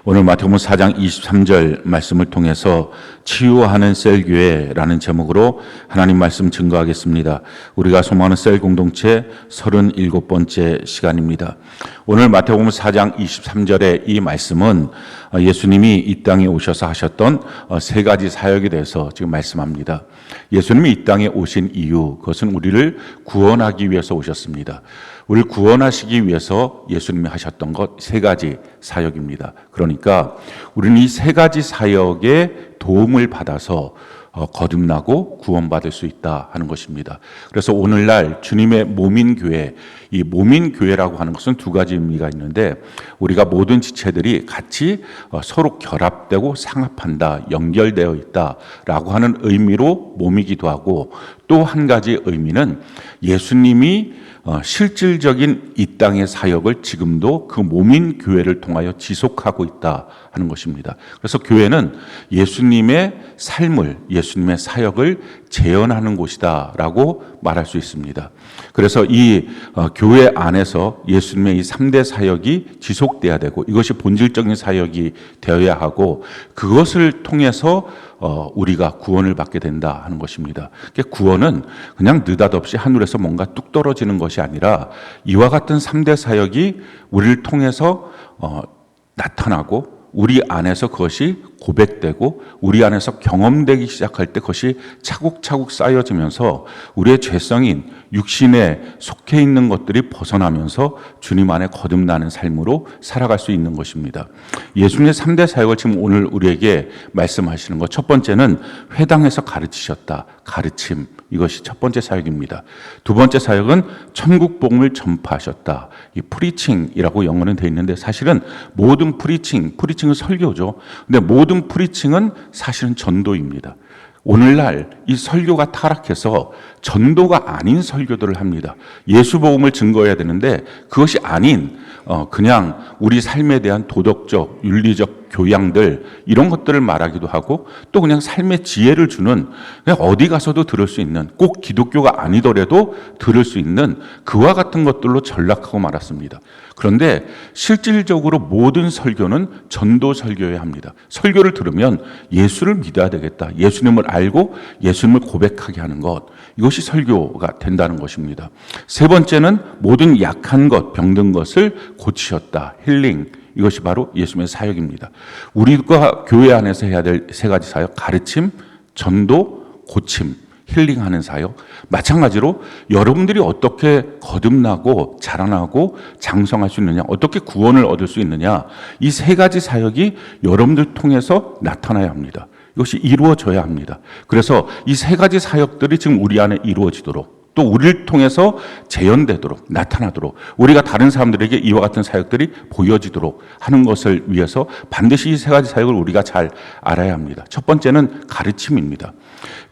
오늘 마태복음 4장 23절 말씀을 통해서 치유하는 셀교회라는 제목으로 하나님 말씀 증거하겠습니다. 우리가 소망하는 셀 공동체 37번째 시간입니다. 오늘 마태복음 4장 23절의 이 말씀은 예수님이 이 땅에 오셔서 하셨던 세 가지 사역에 대해서 지금 말씀합니다. 예수님이 이 땅에 오신 이유, 그것은 우리를 구원하기 위해서 오셨습니다. 우리를 구원하시기 위해서 예수님이 하셨던 것 세 가지 사역입니다. 그러니까 우리는 이 세 가지 사역에 도움을 받아서 거듭나고 구원받을 수 있다 하는 것입니다. 그래서 오늘날 주님의 몸인 교회, 이 몸인 교회라고 하는 것은 두 가지 의미가 있는데, 우리가 모든 지체들이 같이 서로 결합되고 상합한다, 연결되어 있다라고 하는 의미로 몸이기도 하고, 또 한 가지 의미는 예수님이 실질적인 이 땅의 사역을 지금도 그 몸인 교회를 통하여 지속하고 있다 하는 것입니다. 그래서 교회는 예수님의 삶을, 예수님의 사역을 재현하는 곳이다라고 말할 수 있습니다. 그래서 이 교회 안에서 예수님의 이 3대 사역이 지속돼야 되고, 이것이 본질적인 사역이 되어야 하고, 그것을 통해서 우리가 구원을 받게 된다 하는 것입니다. 구원은 그냥 느닷없이 하늘에서 뭔가 뚝 떨어지는 것이 아니라 이와 같은 3대 사역이 우리를 통해서 나타나고, 우리 안에서 그것이 고백되고 우리 안에서 경험되기 시작할 때 그것이 차곡차곡 쌓여지면서 우리의 죄성인 육신에 속해 있는 것들이 벗어나면서 주님 안에 거듭나는 삶으로 살아갈 수 있는 것입니다. 예수님의 3대 사역을 지금 오늘 우리에게 말씀하시는 것, 첫 번째는 회당에서 가르치셨다. 가르침, 이것이 첫 번째 사역입니다. 두 번째 사역은 천국 복음을 전파하셨다. 이 프리칭이라고 영어는 되어 있는데, 사실은 모든 프리칭은 설교죠. 근데 모든 프리칭은 사실은 전도입니다. 오늘날 이 설교가 타락해서 전도가 아닌 설교들을 합니다. 예수 복음을 증거해야 되는데 그것이 아닌 그냥 우리 삶에 대한 도덕적, 윤리적 교양들, 이런 것들을 말하기도 하고, 또 그냥 삶의 지혜를 주는, 그냥 어디 가서도 들을 수 있는, 꼭 기독교가 아니더라도 들을 수 있는 그와 같은 것들로 전락하고 말았습니다. 그런데 실질적으로 모든 설교는 전도 설교여야 합니다. 설교를 들으면 예수를 믿어야 되겠다, 예수님을 알고 예수님을 고백하게 하는 것, 이것이 설교가 된다는 것입니다. 세 번째는 모든 약한 것, 병든 것을 고치셨다. 힐링, 이것이 바로 예수님의 사역입니다. 우리가 교회 안에서 해야 될 세 가지 사역, 가르침, 전도, 고침, 힐링하는 사역. 마찬가지로 여러분들이 어떻게 거듭나고 자라나고 장성할 수 있느냐, 어떻게 구원을 얻을 수 있느냐, 이 세 가지 사역이 여러분들 통해서 나타나야 합니다. 이것이 이루어져야 합니다. 그래서 이 세 가지 사역들이 지금 우리 안에 이루어지도록, 또 우리를 통해서 재현되도록, 나타나도록, 우리가 다른 사람들에게 이와 같은 사역들이 보여지도록 하는 것을 위해서 반드시 이 세 가지 사역을 우리가 잘 알아야 합니다. 첫 번째는 가르침입니다.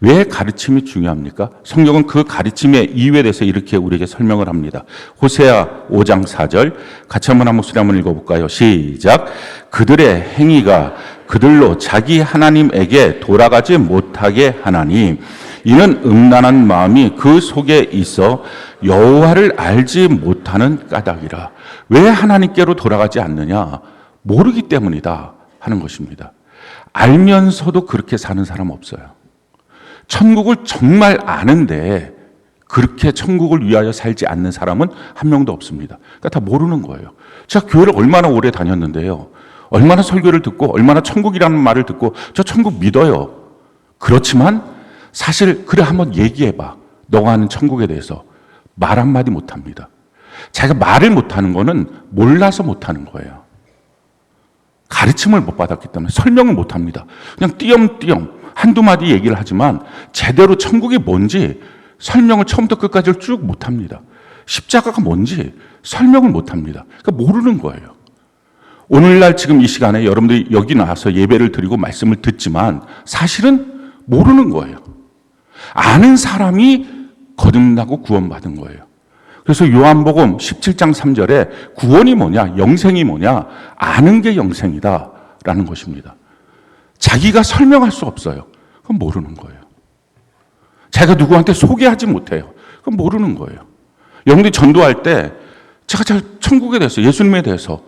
왜 가르침이 중요합니까? 성경은 그 가르침의 이유에 대해서 이렇게 우리에게 설명을 합니다. 호세아 5장 4절, 같이 한 목소리 한번 읽어볼까요? 시작. 그들의 행위가 그들로 자기 하나님에게 돌아가지 못하게 하나니, 이는 음란한 마음이 그 속에 있어 여호와를 알지 못하는 까닭이라. 왜 하나님께로 돌아가지 않느냐? 모르기 때문이다 하는 것입니다. 알면서도 그렇게 사는 사람 없어요. 천국을 정말 아는데 그렇게 천국을 위하여 살지 않는 사람은 한 명도 없습니다. 그러니까 다 모르는 거예요. 제가 교회를 얼마나 오래 다녔는데요, 얼마나 설교를 듣고 얼마나 천국이라는 말을 듣고 저 천국 믿어요. 그렇지만 사실 그래 한번 얘기해봐, 너가 아는 천국에 대해서. 말 한마디 못합니다. 자기가 말을 못하는 거는 몰라서 못하는 거예요. 가르침을 못 받았기 때문에 설명을 못합니다. 그냥 띄엄띄엄 한두 마디 얘기를 하지만 제대로 천국이 뭔지 설명을 처음부터 끝까지 쭉 못합니다. 십자가가 뭔지 설명을 못합니다. 그러니까 모르는 거예요. 오늘날 지금 이 시간에 여러분들이 여기 나와서 예배를 드리고 말씀을 듣지만 사실은 모르는 거예요. 아는 사람이 거듭나고 구원받은 거예요. 그래서 요한복음 17장 3절에 구원이 뭐냐, 영생이 뭐냐, 아는 게 영생이다 라는 것입니다. 자기가 설명할 수 없어요. 그건 모르는 거예요. 자기가 누구한테 소개하지 못해요. 그건 모르는 거예요. 여러분들이 전도할 때 제가 잘 천국에 대해서, 예수님에 대해서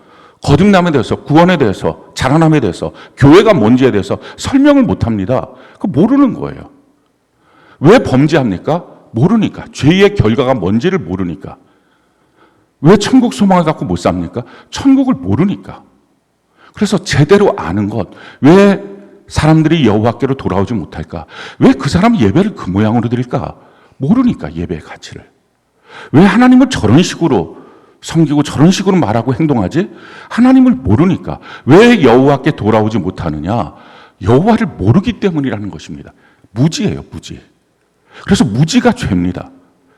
거듭남에 대해서, 구원에 대해서, 자라남에 대해서, 교회가 뭔지에 대해서 설명을 못합니다. 그 모르는 거예요. 왜 범죄합니까? 모르니까. 죄의 결과가 뭔지를 모르니까. 왜 천국 소망을 갖고 못 삽니까? 천국을 모르니까. 그래서 제대로 아는 것, 왜 사람들이 여호와께로 돌아오지 못할까? 왜 그 사람 예배를 그 모양으로 드릴까? 모르니까, 예배의 가치를. 왜 하나님을 저런 식으로 섬기고 저런 식으로 말하고 행동하지? 하나님을 모르니까. 왜 여호와께 돌아오지 못하느냐? 여호와를 모르기 때문이라는 것입니다. 무지예요, 무지. 그래서 무지가 죄입니다.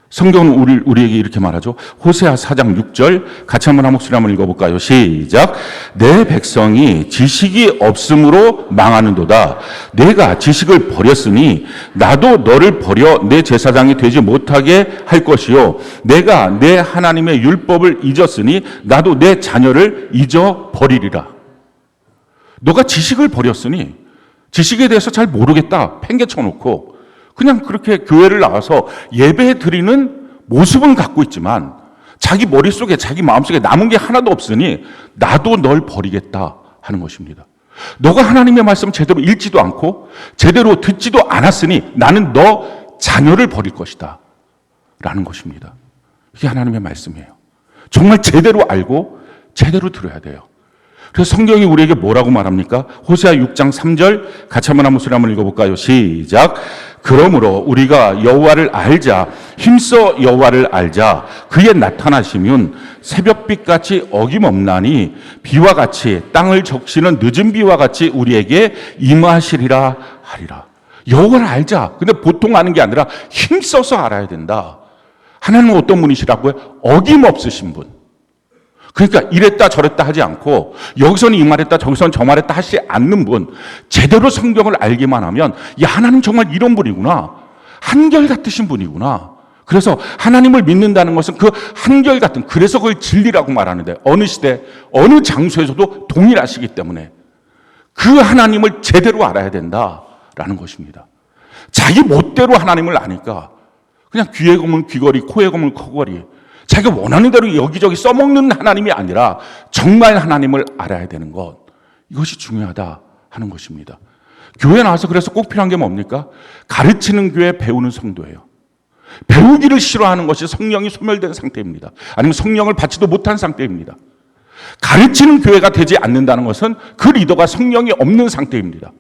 성경은 우리에게 이렇게 말하죠. 호세아 4장 6절 같이 한번 한 목소리 한번 읽어볼까요? 시작. 내 백성이 지식이 없음으로 망하는도다. 내가 지식을 버렸으니 나도 너를 버려 내 제사장이 되지 못하게 할 것이요. 내가 내 하나님의 율법을 잊었으니 나도 내 자녀를 잊어버리리라. 너가 지식을 버렸으니 지식에 대해서 잘 모르겠다 팽개쳐놓고 그냥 그렇게 교회를 나와서 예배 드리는 모습은 갖고 있지만 자기 머릿속에 자기 마음속에 남은 게 하나도 없으니 나도 널 버리겠다 하는 것입니다. 너가 하나님의 말씀 제대로 읽지도 않고 제대로 듣지도 않았으니 나는 너 자녀를 버릴 것이다 라는 것입니다. 이게 하나님의 말씀이에요. 정말 제대로 알고 제대로 들어야 돼요. 그래서 성경이 우리에게 뭐라고 말합니까? 호세아 6장 3절 같이 한번 한 목소리 한번 읽어볼까요? 시작. 그러므로 우리가 여호와를 알자, 힘써 여호와를 알자. 그의 나타나시면 새벽빛같이 어김없나니 비와 같이 땅을 적시는 늦은 비와 같이 우리에게 임하시리라 하리라. 여호와를 알자. 근데 보통 아는 게 아니라 힘써서 알아야 된다. 하나님은 어떤 분이시라고요? 어김없으신 분. 그러니까 이랬다 저랬다 하지 않고 여기서는 이 말했다 저기서는 저 말했다 하지 않는 분, 제대로 성경을 알기만 하면 야, 하나님 정말 이런 분이구나, 한결같으신 분이구나. 그래서 하나님을 믿는다는 것은 그 한결같은, 그래서 그걸 진리라고 말하는데 어느 시대 어느 장소에서도 동일하시기 때문에 그 하나님을 제대로 알아야 된다라는 것입니다. 자기 멋대로 하나님을 아니까 그냥 귀에 검은 귀걸이, 코에 검은 코걸이, 자기가 원하는 대로 여기저기 써먹는 하나님이 아니라 정말 하나님을 알아야 되는 것, 이것이 중요하다 하는 것입니다. 교회 나와서 그래서 꼭 필요한 게 뭡니까? 가르치는 교회, 배우는 성도예요. 배우기를 싫어하는 것이 성령이 소멸된 상태입니다. 아니면 성령을 받지도 못한 상태입니다. 가르치는 교회가 되지 않는다는 것은 그 리더가 성령이 없는 상태입니다.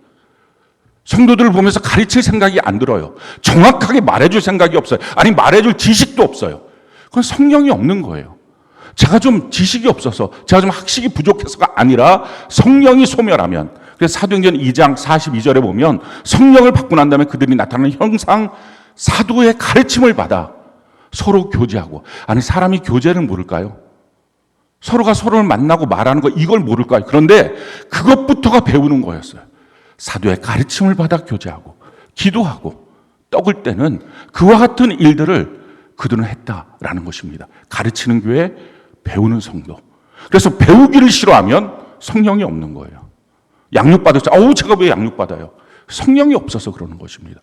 성도들을 보면서 가르칠 생각이 안 들어요. 정확하게 말해줄 생각이 없어요. 아니 말해줄 지식도 없어요. 그건 성령이 없는 거예요. 제가 좀 지식이 없어서, 제가 좀 학식이 부족해서가 아니라 성령이 소멸하면, 그래서 사도행전 2장 42절에 보면 성령을 받고 난 다음에 그들이 나타나는 형상, 사도의 가르침을 받아 서로 교제하고. 아니 사람이 교제를 모를까요? 서로가 서로를 만나고 말하는 거, 이걸 모를까요? 그런데 그것부터가 배우는 거였어요. 사도의 가르침을 받아 교제하고 기도하고 떡을 떼는 그와 같은 일들을 그들은 했다라는 것입니다. 가르치는 교회, 배우는 성도. 그래서 배우기를 싫어하면 성령이 없는 거예요. 양육받았어요. 제가 왜 양육받아요? 성령이 없어서 그러는 것입니다.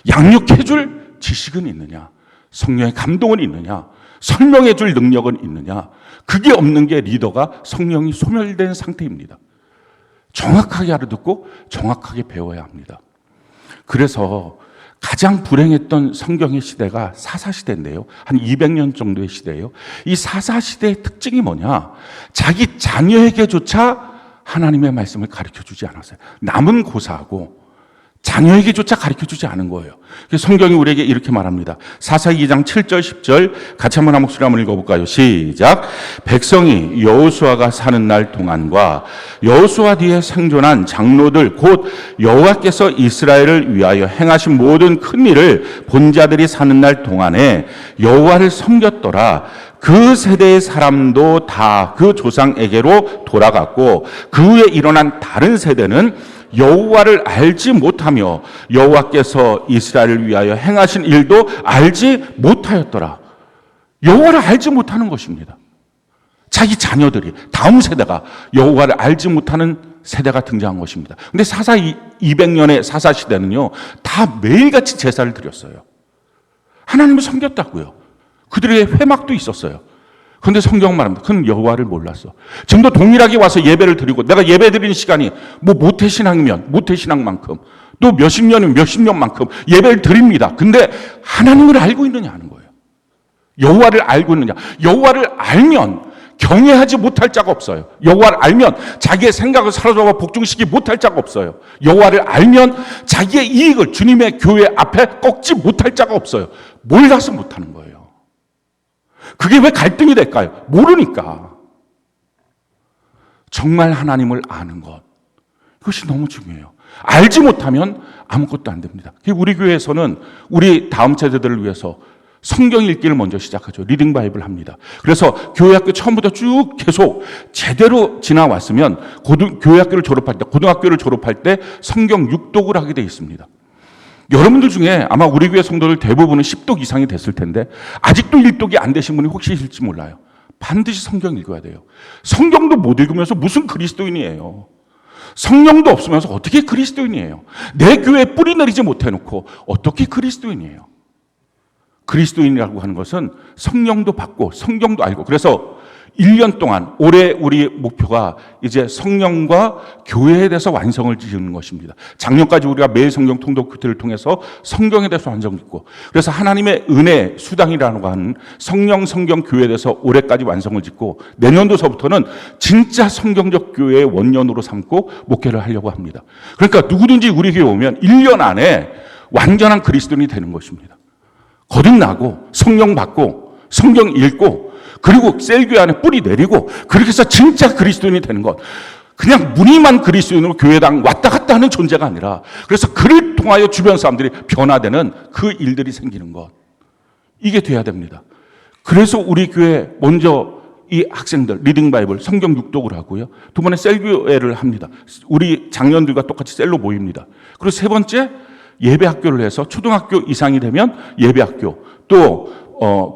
양육해줄 지식은 있느냐? 성령의 감동은 있느냐? 설명해줄 능력은 있느냐? 그게 없는 게 리더가 성령이 소멸된 상태입니다. 정확하게 알아듣고 정확하게 배워야 합니다. 그래서 가장 불행했던 성경의 시대가 사사시대인데요. 한 200년 정도의 시대예요. 이 사사시대의 특징이 뭐냐? 자기 자녀에게조차 하나님의 말씀을 가르쳐주지 않았어요. 남은 고사하고 자녀에게조차 가르쳐주지 않은 거예요. 그래서 성경이 우리에게 이렇게 말합니다. 사사 2장 7절 10절 같이 한번 한 목소리 한번 읽어볼까요? 시작. 백성이 여호수아가 사는 날 동안과 여호수아 뒤에 생존한 장로들 곧 여호와께서 이스라엘을 위하여 행하신 모든 큰 일을 본 자들이 사는 날 동안에 여호와를 섬겼더라. 그 세대의 사람도 다 그 조상에게로 돌아갔고 그 후에 일어난 다른 세대는 여호와를 알지 못하며 여호와께서 이스라엘을 위하여 행하신 일도 알지 못하였더라. 여호와를 알지 못하는 것입니다. 자기 자녀들이, 다음 세대가 여호와를 알지 못하는 세대가 등장한 것입니다. 근데 사사 200년의 사사 시대는요, 다 매일같이 제사를 드렸어요. 하나님을 섬겼다고요. 그들의 회막도 있었어요. 그런데 성경은 말합니다. 그는 여호와를 몰랐어. 지금도 동일하게 와서 예배를 드리고 내가 예배 드리는 시간이 뭐 모태신앙이면 모태신앙만큼 또 몇십 년이면 몇십 년만큼 예배를 드립니다. 근데 하나님을 알고 있느냐 하는 거예요. 여호와를 알고 있느냐. 여호와를 알면 경외하지 못할 자가 없어요. 여호와를 알면 자기의 생각을 사로잡아 복종시키지 못할 자가 없어요. 여호와를 알면 자기의 이익을 주님의 교회 앞에 꺾지 못할 자가 없어요. 몰라서 못하는 거예요. 그게 왜 갈등이 될까요? 모르니까. 정말 하나님을 아는 것. 그것이 너무 중요해요. 알지 못하면 아무것도 안 됩니다. 우리 교회에서는 우리 다음 세대들을 위해서 성경 읽기를 먼저 시작하죠. 리딩 바이블 합니다. 그래서 교회학교 처음부터 쭉 계속 제대로 지나왔으면 교회학교를 졸업할 때, 고등학교를 졸업할 때 성경 6독을 하게 되어 있습니다. 여러분들 중에 아마 우리 교회 성도들 대부분은 10독 이상이 됐을 텐데 아직도 1독이 안 되신 분이 혹시 있을지 몰라요. 반드시 성경 읽어야 돼요. 성경도 못 읽으면서 무슨 그리스도인이에요. 성령도 없으면서 어떻게 그리스도인이에요. 내 교회에 뿌리 내리지 못해놓고 어떻게 그리스도인이에요. 그리스도인이라고 하는 것은 성령도 받고 성경도 알고, 그래서 1년 동안 올해 우리 목표가 이제 성령과 교회에 대해서 완성을 지으는 것입니다. 작년까지 우리가 매일 성경 통독 큐티를 통해서 성경에 대해서 완성을 짓고, 그래서 하나님의 은혜 수당이라고 하는 성령 성경 교회에 대해서 올해까지 완성을 짓고, 내년도서부터는 진짜 성경적 교회의 원년으로 삼고 목회를 하려고 합니다. 그러니까 누구든지 우리 교회 오면 1년 안에 완전한 그리스도인이 되는 것입니다. 거듭나고 성령 받고 성경 읽고 그리고 셀교회 안에 뿌리 내리고 그렇게 해서 진짜 그리스도인이 되는 것. 그냥 무늬만 그리스도인으로 교회당 왔다 갔다 하는 존재가 아니라, 그래서 그를 통하여 주변 사람들이 변화되는 그 일들이 생기는 것. 이게 돼야 됩니다. 그래서 우리 교회 먼저 이 학생들 리딩 바이블 성경 6독을 하고요. 두 번에 셀교회를 합니다. 우리 장년들과 똑같이 셀로 모입니다. 그리고 세 번째 예배학교를 해서 초등학교 이상이 되면 예배학교, 또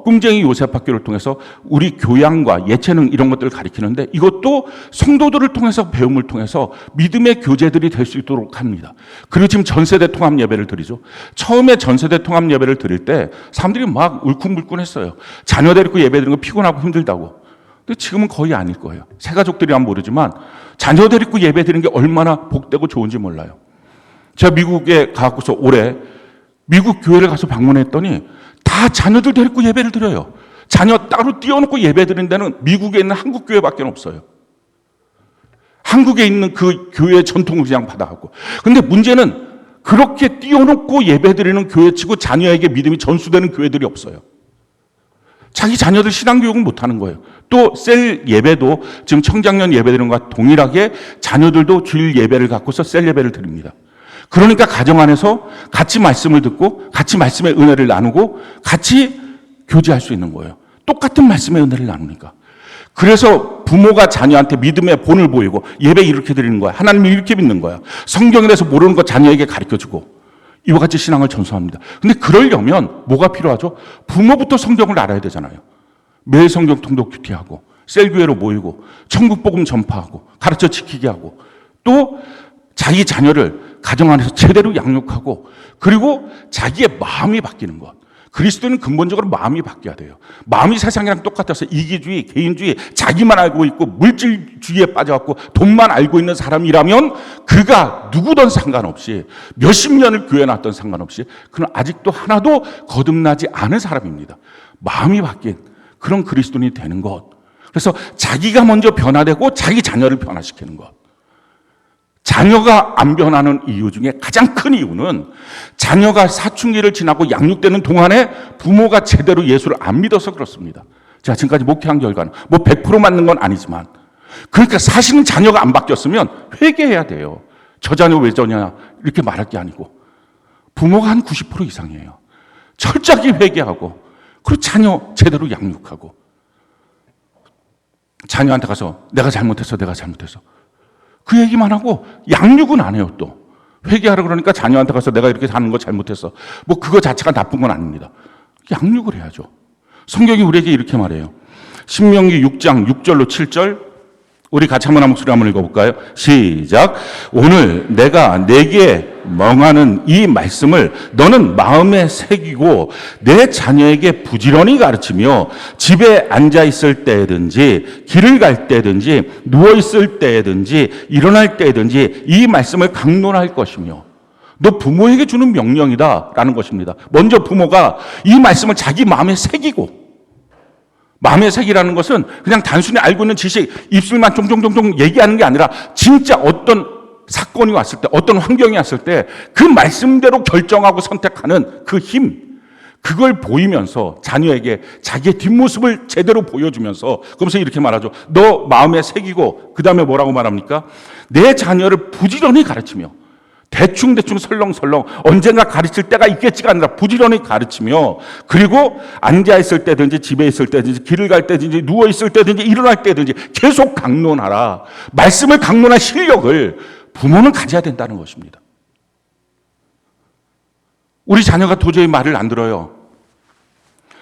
꿈쟁이 요셉학교를 통해서 우리 교양과 예체능 이런 것들을 가르치는데, 이것도 성도들을 통해서 배움을 통해서 믿음의 교재들이 될 수 있도록 합니다. 그리고 지금 전세대 통합 예배를 드리죠. 처음에 전세대 통합 예배를 드릴 때 사람들이 막 울쿵불쿵했어요. 자녀 데리고 예배 드리는 거 피곤하고 힘들다고. 근데 지금은 거의 아닐 거예요. 새 가족들이란 모르지만 자녀 데리고 예배 드리는 게 얼마나 복되고 좋은지 몰라요. 제가 미국에 가고서 올해 미국 교회를 가서 방문했더니 다 자녀들 데리고 예배를 드려요. 자녀 따로 띄워놓고 예배 드리는 데는 미국에 있는 한국 교회밖에 없어요. 한국에 있는 그 교회 전통을 그냥 받아갖고. 근데 문제는 그렇게 띄워놓고 예배 드리는 교회치고 자녀에게 믿음이 전수되는 교회들이 없어요. 자기 자녀들 신앙교육은 못하는 거예요. 또 셀 예배도 지금 청장년 예배 드리는 것과 동일하게 자녀들도 주일 예배를 갖고서 셀 예배를 드립니다. 그러니까 가정 안에서 같이 말씀을 듣고 같이 말씀의 은혜를 나누고 같이 교제할 수 있는 거예요. 똑같은 말씀의 은혜를 나누니까. 그래서 부모가 자녀한테 믿음의 본을 보이고 예배 이렇게 드리는 거야. 하나님을 이렇게 믿는 거야. 성경에 대해서 모르는 거 자녀에게 가르쳐주고 이와 같이 신앙을 전수합니다. 근데 그러려면 뭐가 필요하죠? 부모부터 성경을 알아야 되잖아요. 매일 성경 통독 큐티하고 셀교회로 모이고 천국 복음 전파하고 가르쳐 지키게 하고 또 자기 자녀를 가정 안에서 제대로 양육하고 그리고 자기의 마음이 바뀌는 것. 그리스도는 근본적으로 마음이 바뀌어야 돼요. 마음이 세상이랑 똑같아서 이기주의, 개인주의, 자기만 알고 있고 물질주의에 빠져갖고 돈만 알고 있는 사람이라면 그가 누구든 상관없이 몇십 년을 교회 나왔던 상관없이 그는 아직도 하나도 거듭나지 않은 사람입니다. 마음이 바뀐 그런 그리스도인이 되는 것. 그래서 자기가 먼저 변화되고 자기 자녀를 변화시키는 것. 자녀가 안 변하는 이유 중에 가장 큰 이유는 자녀가 사춘기를 지나고 양육되는 동안에 부모가 제대로 예수를 안 믿어서 그렇습니다. 제가 지금까지 목회한 결과는 뭐 100% 맞는 건 아니지만, 그러니까 사실은 자녀가 안 바뀌었으면 회개해야 돼요. 저 자녀 왜 저냐 이렇게 말할 게 아니고 부모가 한 90% 이상이에요. 철저하게 회개하고 그리고 자녀 제대로 양육하고 자녀한테 가서 내가 잘못했어 그 얘기만 하고 양육은 안 해요. 또 회개하라 그러니까 자녀한테 가서 내가 이렇게 사는 거 잘못했어. 뭐 그거 자체가 나쁜 건 아닙니다. 양육을 해야죠. 성경이 우리에게 이렇게 말해요. 신명기 6장 6절로 7절 우리 같이 한번 목소리 한번 읽어볼까요? 시작. 오늘 내가 내게 명하는 이 말씀을 너는 마음에 새기고 내 자녀에게 부지런히 가르치며 집에 앉아 있을 때든지 길을 갈 때든지 누워 있을 때든지 일어날 때든지 이 말씀을 강론할 것이며 너 부모에게 주는 명령이다라는 것입니다. 먼저 부모가 이 말씀을 자기 마음에 새기고, 마음의 색이라는 것은 그냥 단순히 알고 있는 지식, 입술만 종종종종 얘기하는 게 아니라 진짜 어떤 사건이 왔을 때, 어떤 환경이 왔을 때 그 말씀대로 결정하고 선택하는 그 힘, 그걸 보이면서 자녀에게 자기의 뒷모습을 제대로 보여주면서, 그러면서 이렇게 말하죠. 너 마음에 새기고, 그 다음에 뭐라고 말합니까? 내 자녀를 부지런히 가르치며, 대충대충 설렁설렁 언젠가 가르칠 때가 있겠지가 아니라 부지런히 가르치며, 그리고 앉아있을 때든지 집에 있을 때든지 길을 갈 때든지 누워있을 때든지 일어날 때든지 계속 강론하라. 말씀을 강론할 실력을 부모는 가져야 된다는 것입니다. 우리 자녀가 도저히 말을 안 들어요.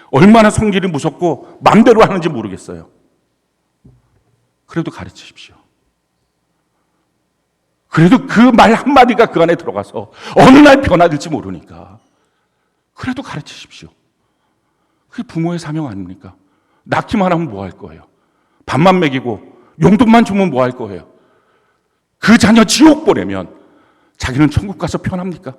얼마나 성질이 무섭고 마음대로 하는지 모르겠어요. 그래도 가르치십시오. 그래도 그 말 한마디가 그 안에 들어가서 어느 날 변화될지 모르니까 그래도 가르치십시오. 그게 부모의 사명 아닙니까? 낳기만 하면 뭐 할 거예요? 밥만 먹이고 용돈만 주면 뭐 할 거예요? 그 자녀 지옥 보내면 자기는 천국 가서 편합니까?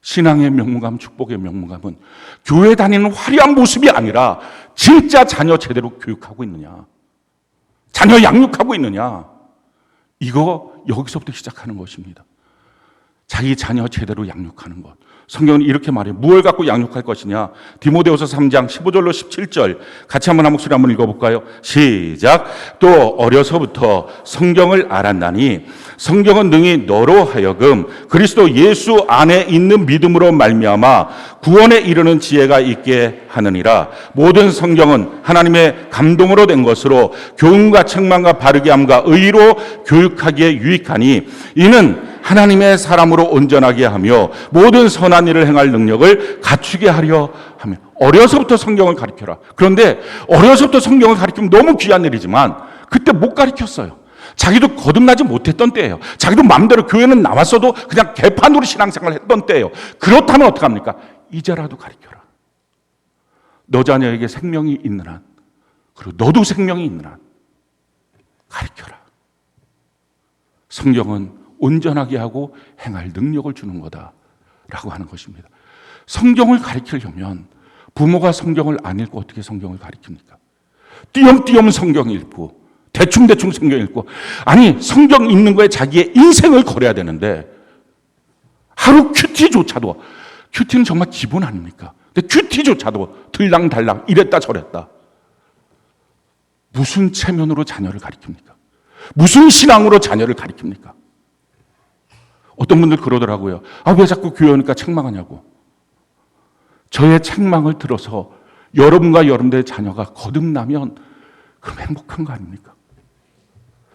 신앙의 명문감, 축복의 명문감은 교회 다니는 화려한 모습이 아니라 진짜 자녀 제대로 교육하고 있느냐, 자녀 양육하고 있느냐, 이거 여기서부터 시작하는 것입니다. 자기 자녀 제대로 양육하는 것. 성경은 이렇게 말해요. 무엇을 갖고 양육할 것이냐? 디모데후서 3장 15절로 17절 같이 한번 한 목소리 한번 읽어볼까요? 시작. 또 어려서부터 성경을 알았나니 성경은 능히 너로 하여금 그리스도 예수 안에 있는 믿음으로 말미암아 구원에 이르는 지혜가 있게 하느니라. 모든 성경은 하나님의 감동으로 된 것으로 교훈과 책망과 바르게 함과 의로 교육하기에 유익하니 이는 하나님의 사람으로 온전하게 하며 모든 선한 일을 행할 능력을 갖추게 하려 하며. 어려서부터 성경을 가르쳐라. 그런데 어려서부터 성경을 가르치면 너무 귀한 일이지만 그때 못 가르쳤어요. 자기도 거듭나지 못했던 때예요. 자기도 마음대로 교회는 나왔어도 그냥 개판으로 신앙생활을 했던 때예요. 그렇다면 어떡합니까? 이제라도 가르쳐라. 너 자녀에게 생명이 있는 한, 그리고 너도 생명이 있는 한 가르쳐라. 성경은 온전하게 하고 행할 능력을 주는 거다라고 하는 것입니다. 성경을 가르치려면 부모가 성경을 안 읽고 어떻게 성경을 가르칩니까? 띄엄띄엄 성경 읽고 대충대충 성경 읽고, 아니 성경 읽는 거에 자기의 인생을 걸어야 되는데 하루 큐티조차도, 큐티는 정말 기본 아닙니까? 근데 큐티조차도 들랑달랑 이랬다 저랬다. 무슨 체면으로 자녀를 가르칩니까? 무슨 신앙으로 자녀를 가르칩니까? 어떤 분들 그러더라고요. 왜 자꾸 교회 오니까 책망하냐고. 저의 책망을 들어서 여러분과 여러분들의 자녀가 거듭나면 그럼 행복한 거 아닙니까?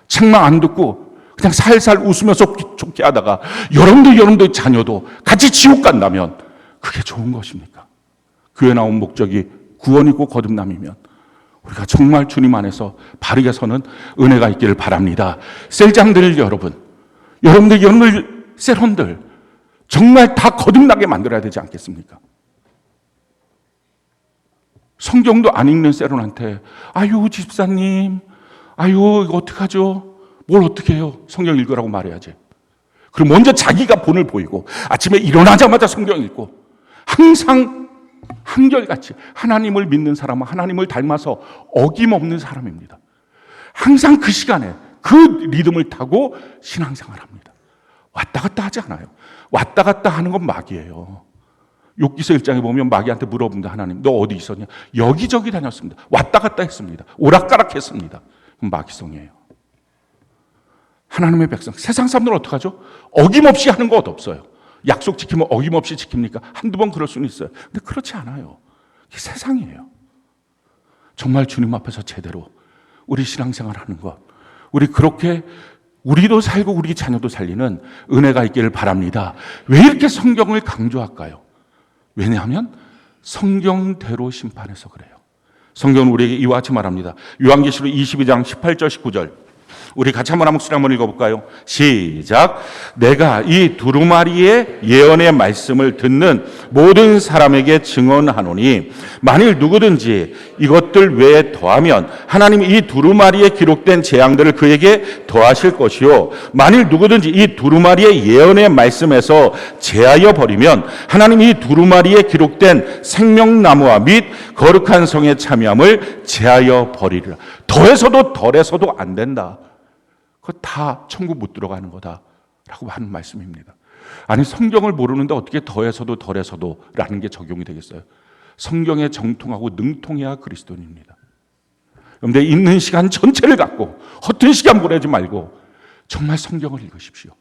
책망 안 듣고 그냥 살살 웃으면서 좋게 하다가 여러분들의 자녀도 같이 지옥 간다면 그게 좋은 것입니까? 교회 나온 목적이 구원이고 거듭남이면 우리가 정말 주님 안에서 바르게 서는 은혜가 있기를 바랍니다. 셀장들 여러분들 세론들 정말 다 거듭나게 만들어야 되지 않겠습니까? 성경도 안 읽는 세론한테 아유 집사님, 아유 이거 어떡하죠? 뭘 어떻게 해요? 성경 읽으라고 말해야지. 그럼 먼저 자기가 본을 보이고 아침에 일어나자마자 성경 읽고 항상 한결같이 하나님을 믿는 사람은 하나님을 닮아서 어김없는 사람입니다. 항상 그 시간에 그 리듬을 타고 신앙생활합니다. 왔다 갔다 하지 않아요. 왔다 갔다 하는 건 마귀예요. 욥기서 1장에 보면 마귀한테 물어본다. 하나님 너 어디 있었냐? 여기저기 다녔습니다. 왔다 갔다 했습니다. 오락가락 했습니다. 그럼 마귀성이에요. 하나님의 백성, 세상 사람들은 어떡하죠? 어김없이 하는 것 없어요. 약속 지키면 어김없이 지킵니까? 한두 번 그럴 수는 있어요. 근데 그렇지 않아요. 이게 세상이에요. 정말 주님 앞에서 제대로 우리 신앙생활 하는 것, 우리 그렇게 우리도 살고 우리 자녀도 살리는 은혜가 있기를 바랍니다. 왜 이렇게 성경을 강조할까요? 왜냐하면 성경대로 심판해서 그래요. 성경은 우리에게 이와 같이 말합니다. 요한계시록 22장 18절 19절. 우리 같이 한번 한 목소리 한번 읽어볼까요? 시작. 내가 이 두루마리의 예언의 말씀을 듣는 모든 사람에게 증언하노니 만일 누구든지 이것들 외에 더하면 하나님이 이 두루마리에 기록된 재앙들을 그에게 더하실 것이요 만일 누구든지 이 두루마리의 예언의 말씀에서 제하여 버리면 하나님이 이 두루마리에 기록된 생명나무와 및 거룩한 성의 참여함을 제하여 버리리라. 더해서도 덜해서도 안 된다. 그거 다 천국 못 들어가는 거다라고 하는 말씀입니다. 아니, 성경을 모르는데 어떻게 더해서도 덜해서도 라는 게 적용이 되겠어요? 성경에 정통하고 능통해야 그리스도인입니다. 그런데 있는 시간 전체를 갖고 허튼 시간 보내지 말고 정말 성경을 읽으십시오.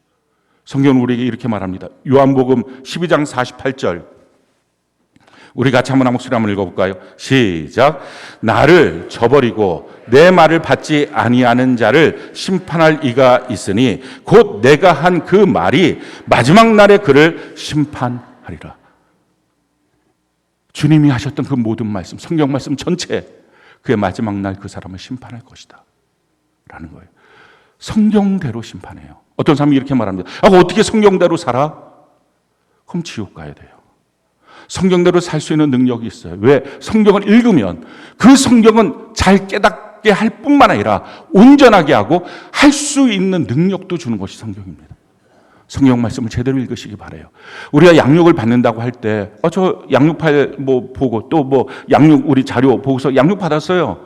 성경은 우리에게 이렇게 말합니다. 요한복음 12장 48절. 우리 같이 한번 한 목소리 한번 읽어볼까요? 시작. 나를 저버리고 내 말을 받지 아니하는 자를 심판할 이가 있으니 곧 내가 한 그 말이 마지막 날에 그를 심판하리라. 주님이 하셨던 그 모든 말씀, 성경 말씀 전체, 그의 마지막 날 그 사람을 심판할 것이다 라는 거예요. 성경대로 심판해요. 어떤 사람이 이렇게 말합니다. 어떻게 성경대로 살아? 그럼 지옥 가야 돼요. 성경대로 살 수 있는 능력이 있어요. 왜? 성경을 읽으면 그 성경은 잘 깨닫게 할 뿐만 아니라 온전하게 하고 할 수 있는 능력도 주는 것이 성경입니다. 성경 말씀을 제대로 읽으시기 바라요. 우리가 양육을 받는다고 할 때, 저 양육팔 보고 또 양육 우리 자료 보고서 양육 받았어요.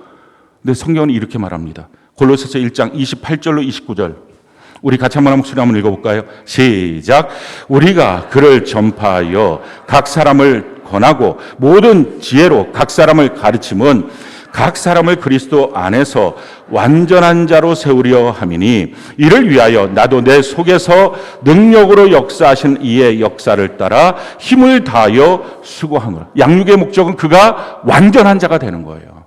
근데 성경은 이렇게 말합니다. 골로새서 1장 28절로 29절. 우리 같이 한번 목소리 한번 읽어볼까요? 시작. 우리가 그를 전파하여 각 사람을 권하고 모든 지혜로 각 사람을 가르침은 각 사람을 그리스도 안에서 완전한 자로 세우려 함이니 이를 위하여 나도 내 속에서 능력으로 역사하신 이의 역사를 따라 힘을 다하여 수고하노라. 양육의 목적은 그가 완전한 자가 되는 거예요.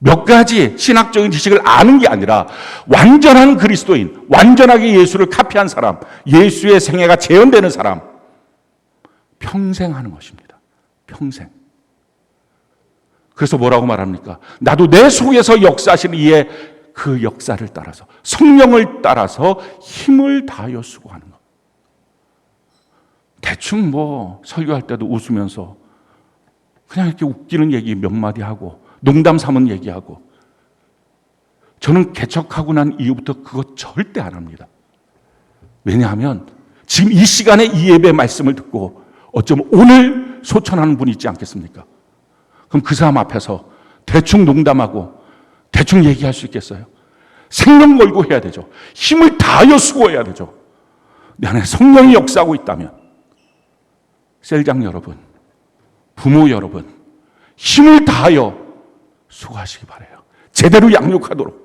몇 가지 신학적인 지식을 아는 게 아니라 완전한 그리스도인, 완전하게 예수를 카피한 사람, 예수의 생애가 재현되는 사람, 평생 하는 것입니다. 평생. 그래서 뭐라고 말합니까? 나도 내 속에서 역사하시는 이의 그 역사를 따라서, 성령을 따라서 힘을 다하여 수고하는 것. 대충 설교할 때도 웃으면서 그냥 이렇게 웃기는 얘기 몇 마디 하고 농담 삼은 얘기하고, 저는 개척하고 난 이후부터 그거 절대 안 합니다. 왜냐하면 지금 이 시간에 이 예배 말씀을 듣고 어쩌면 오늘 소천하는 분이 있지 않겠습니까? 그럼 그 사람 앞에서 대충 농담하고 대충 얘기할 수 있겠어요? 생명 걸고 해야 되죠. 힘을 다하여 수고해야 되죠. 내 안에 성령이 역사하고 있다면, 셀장 여러분, 부모 여러분, 힘을 다하여 수고하시기 바라요. 제대로 양육하도록.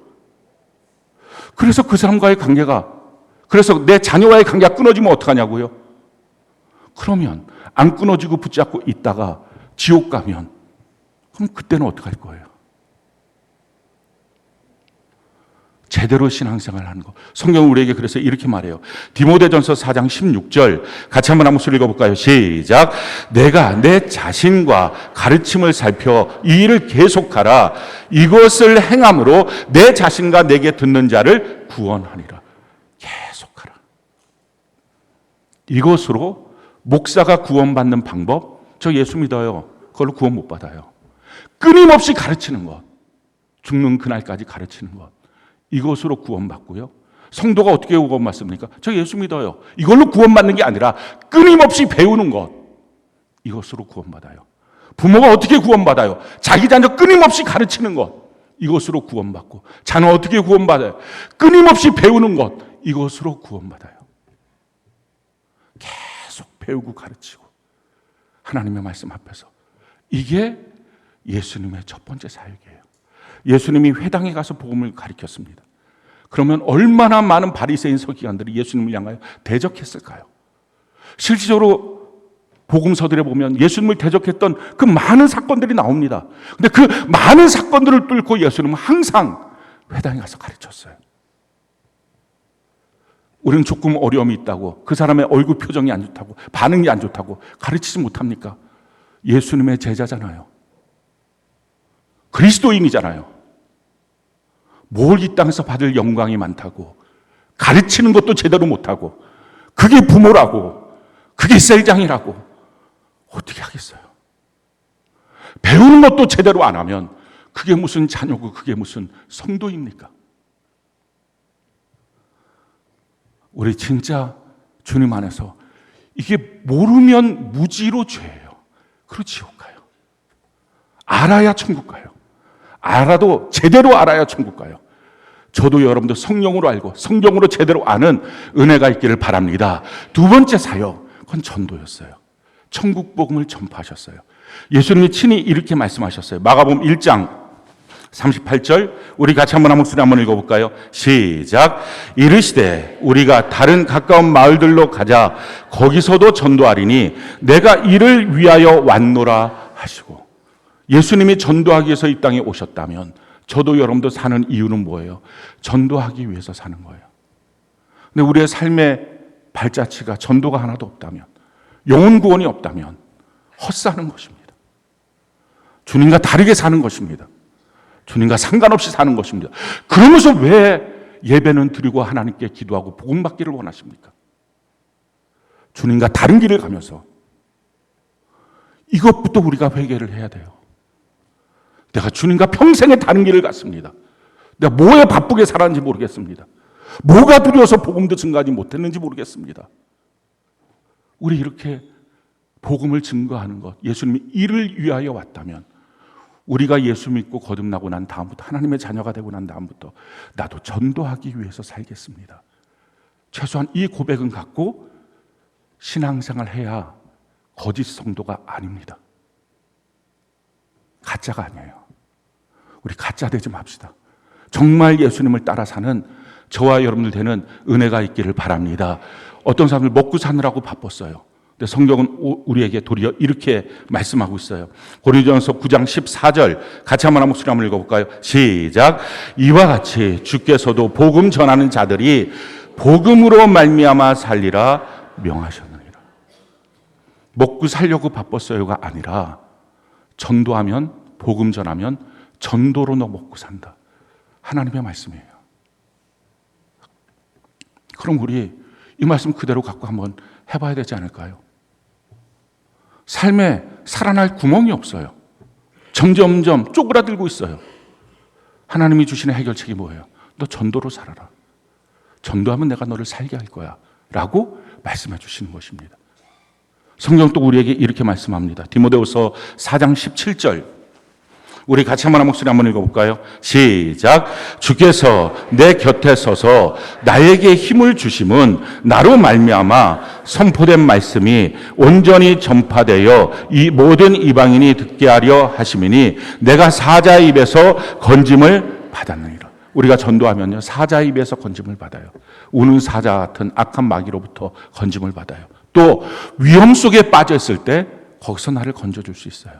그래서 그 사람과의 관계가, 그래서 내 자녀와의 관계가 끊어지면 어떡하냐고요? 그러면 안 끊어지고 붙잡고 있다가 지옥 가면 그럼 그때는 어떡할 거예요? 제대로 신앙생활을 하는 거. 성경은 우리에게 그래서 이렇게 말해요. 디모데전서 4장 16절 같이 한번 목소리 읽어볼까요? 시작. 내가 내 자신과 가르침을 살펴 이 일을 계속하라. 이것을 행함으로 내 자신과 내게 듣는 자를 구원하리라. 계속하라. 이것으로 목사가 구원받는 방법, 저 예수 믿어요. 그걸로 구원 못 받아요. 끊임없이 가르치는 것, 죽는 그날까지 가르치는 것, 이것으로 구원받고요. 성도가 어떻게 구원받습니까? 저 예수 믿어요. 이걸로 구원받는 게 아니라 끊임없이 배우는 것, 이것으로 구원받아요. 부모가 어떻게 구원받아요? 자기 자녀 끊임없이 가르치는 것, 이것으로 구원받고, 자녀 어떻게 구원받아요? 끊임없이 배우는 것, 이것으로 구원받아요. 계속 배우고 가르치고 하나님의 말씀 앞에서. 이게 예수님의 첫 번째 사역이에요. 예수님이 회당에 가서 복음을 가르쳤습니다. 그러면 얼마나 많은 바리새인 서기관들이 예수님을 향하여 대적했을까요? 실질적으로 복음서들에 보면 예수님을 대적했던 그 많은 사건들이 나옵니다. 근데 그 많은 사건들을 뚫고 예수님은 항상 회당에 가서 가르쳤어요. 우리는 조금 어려움이 있다고, 그 사람의 얼굴 표정이 안 좋다고, 반응이 안 좋다고 가르치지 못합니까? 예수님의 제자잖아요. 그리스도인이잖아요. 뭘 이 땅에서 받을 영광이 많다고, 가르치는 것도 제대로 못하고, 그게 부모라고, 그게 셀장이라고 어떻게 하겠어요? 배우는 것도 제대로 안 하면 그게 무슨 자녀고 그게 무슨 성도입니까? 우리 진짜 주님 안에서 이게 모르면 무지로 죄예요. 그리고 지옥 가요. 알아야 천국 가요. 알아도 제대로 알아야 천국 가요. 저도 여러분도 성령으로 알고 성경으로 제대로 아는 은혜가 있기를 바랍니다. 두 번째 사역, 그건 전도였어요. 천국 복음을 전파하셨어요. 예수님이 친히 이렇게 말씀하셨어요. 마가복음 1장 38절, 우리 같이 한번 목소리 한번 읽어볼까요? 시작. 이르시되 우리가 다른 가까운 마을들로 가자. 거기서도 전도하리니 내가 이를 위하여 왔노라 하시고. 예수님이 전도하기 위해서 이 땅에 오셨다면 저도 여러분도 사는 이유는 뭐예요? 전도하기 위해서 사는 거예요. 근데 우리의 삶의 발자취가 전도가 하나도 없다면, 영혼 구원이 없다면 헛사는 것입니다. 주님과 다르게 사는 것입니다. 주님과 상관없이 사는 것입니다. 그러면서 왜 예배는 드리고 하나님께 기도하고 복음 받기를 원하십니까? 주님과 다른 길을 가면서 이것부터 우리가 회개를 해야 돼요. 내가 주님과 평생에 다른 길을 갔습니다. 내가 뭐에 바쁘게 살았는지 모르겠습니다. 뭐가 두려워서 복음도 증거하지 못했는지 모르겠습니다. 우리 이렇게 복음을 증거하는 것, 예수님이 이를 위하여 왔다면 우리가 예수 믿고 거듭나고 난 다음부터, 하나님의 자녀가 되고 난 다음부터 나도 전도하기 위해서 살겠습니다. 최소한 이 고백은 갖고 신앙생활을 해야 거짓 성도가 아닙니다. 가짜가 아니에요. 우리 가짜 되지 맙시다. 정말 예수님을 따라 사는 저와 여러분들 되는 은혜가 있기를 바랍니다. 어떤 사람들 먹고 사느라고 바빴어요. 근데 성경은 우리에게 도리어 이렇게 말씀하고 있어요. 고린도전서 9장 14절 같이 한번 목소리 한번 읽어볼까요? 시작. 이와 같이 주께서도 복음 전하는 자들이 복음으로 말미암아 살리라 명하셨느니라. 먹고 살려고 바빴어요가 아니라 전도하면, 복음 전하면 전도로 너 먹고 산다. 하나님의 말씀이에요. 그럼 우리 이 말씀 그대로 갖고 한번 해봐야 되지 않을까요? 삶에 살아날 구멍이 없어요. 점점점 쪼그라들고 있어요. 하나님이 주시는 해결책이 뭐예요? 너 전도로 살아라. 전도하면 내가 너를 살게 할 거야 라고 말씀해 주시는 것입니다. 성경 또 우리에게 이렇게 말씀합니다. 디모데후서 4장 17절, 우리 같이 한번 목소리 한번 읽어볼까요? 시작. 주께서 내 곁에 서서 나에게 힘을 주심은 나로 말미암아 선포된 말씀이 온전히 전파되어 이 모든 이방인이 듣게 하려 하심이니 내가 사자 입에서 건짐을 받았느니라. 우리가 전도하면요, 사자 입에서 건짐을 받아요. 우는 사자 같은 악한 마귀로부터 건짐을 받아요. 또 위험 속에 빠져 있을 때 거기서 나를 건져줄 수 있어요.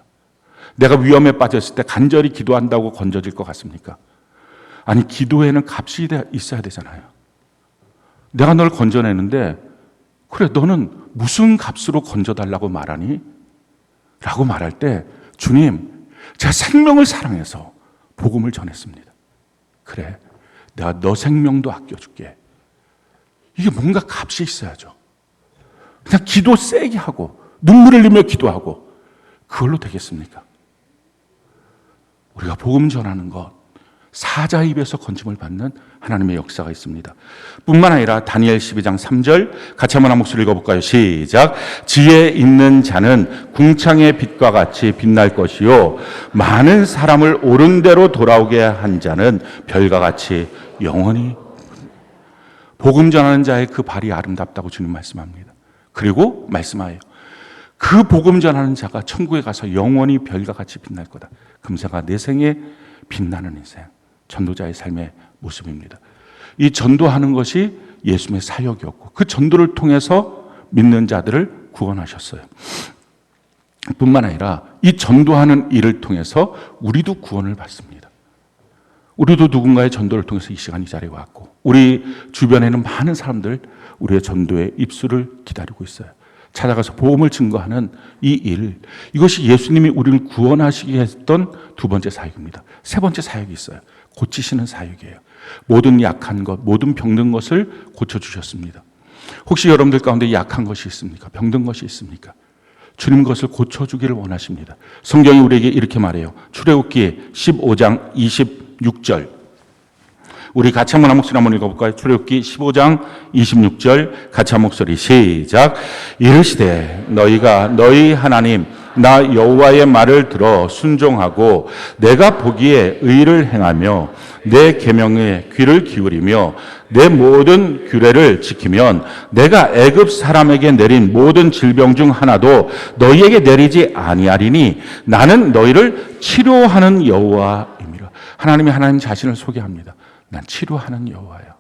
내가 위험에 빠졌을 때 간절히 기도한다고 건져질 것 같습니까? 아니, 기도에는 값이 있어야 되잖아요. 내가 널 건져내는데 그래, 너는 무슨 값으로 건져달라고 말하니? 라고 말할 때 주님, 제가 생명을 사랑해서 복음을 전했습니다. 그래, 내가 너 생명도 아껴줄게. 이게 뭔가 값이 있어야죠. 그냥 기도 세게 하고 눈물 흘리며 기도하고 그걸로 되겠습니까? 우리가 복음 전하는 것, 사자 입에서 건짐을 받는 하나님의 역사가 있습니다. 뿐만 아니라 다니엘 12장 3절 같이 한번 한 목소리 읽어볼까요? 시작. 지혜 있는 자는 궁창의 빛과 같이 빛날 것이요 많은 사람을 옳은 대로 돌아오게 한 자는 별과 같이 영원히. 복음 전하는 자의 그 발이 아름답다고 주님 말씀합니다. 그리고 말씀하여요, 그 복음 전하는 자가 천국에 가서 영원히 별과 같이 빛날 거다. 금세가 내 생에 빛나는 인생, 전도자의 삶의 모습입니다. 이 전도하는 것이 예수님의 사역이었고 그 전도를 통해서 믿는 자들을 구원하셨어요. 뿐만 아니라 이 전도하는 일을 통해서 우리도 구원을 받습니다. 우리도 누군가의 전도를 통해서 이 시간 이 자리에 왔고 우리 주변에는 많은 사람들 우리의 전도의 입술을 기다리고 있어요. 찾아가서 복음을 증거하는 이 일, 이것이 예수님이 우리를 구원하시게 했던 두 번째 사역입니다. 세 번째 사역이 있어요. 고치시는 사역이에요. 모든 약한 것, 모든 병든 것을 고쳐주셨습니다. 혹시 여러분들 가운데 약한 것이 있습니까? 병든 것이 있습니까? 주님 것을 고쳐주기를 원하십니다. 성경이 우리에게 이렇게 말해요. 출애굽기 15장 26절. 우리 같이 한번 한 목소리 한번 읽어볼까요? 출애굽기 15장 26절 같이 한 목소리 시작. 이르시되 너희가 너희 하나님 나 여호와의 말을 들어 순종하고 내가 보기에 의를 행하며 내 계명에 귀를 기울이며 내 모든 규례를 지키면 내가 애굽 사람에게 내린 모든 질병 중 하나도 너희에게 내리지 아니하리니 나는 너희를 치료하는 여호와임이라. 하나님이 하나님 자신을 소개합니다. 난 치료하는 여호와야.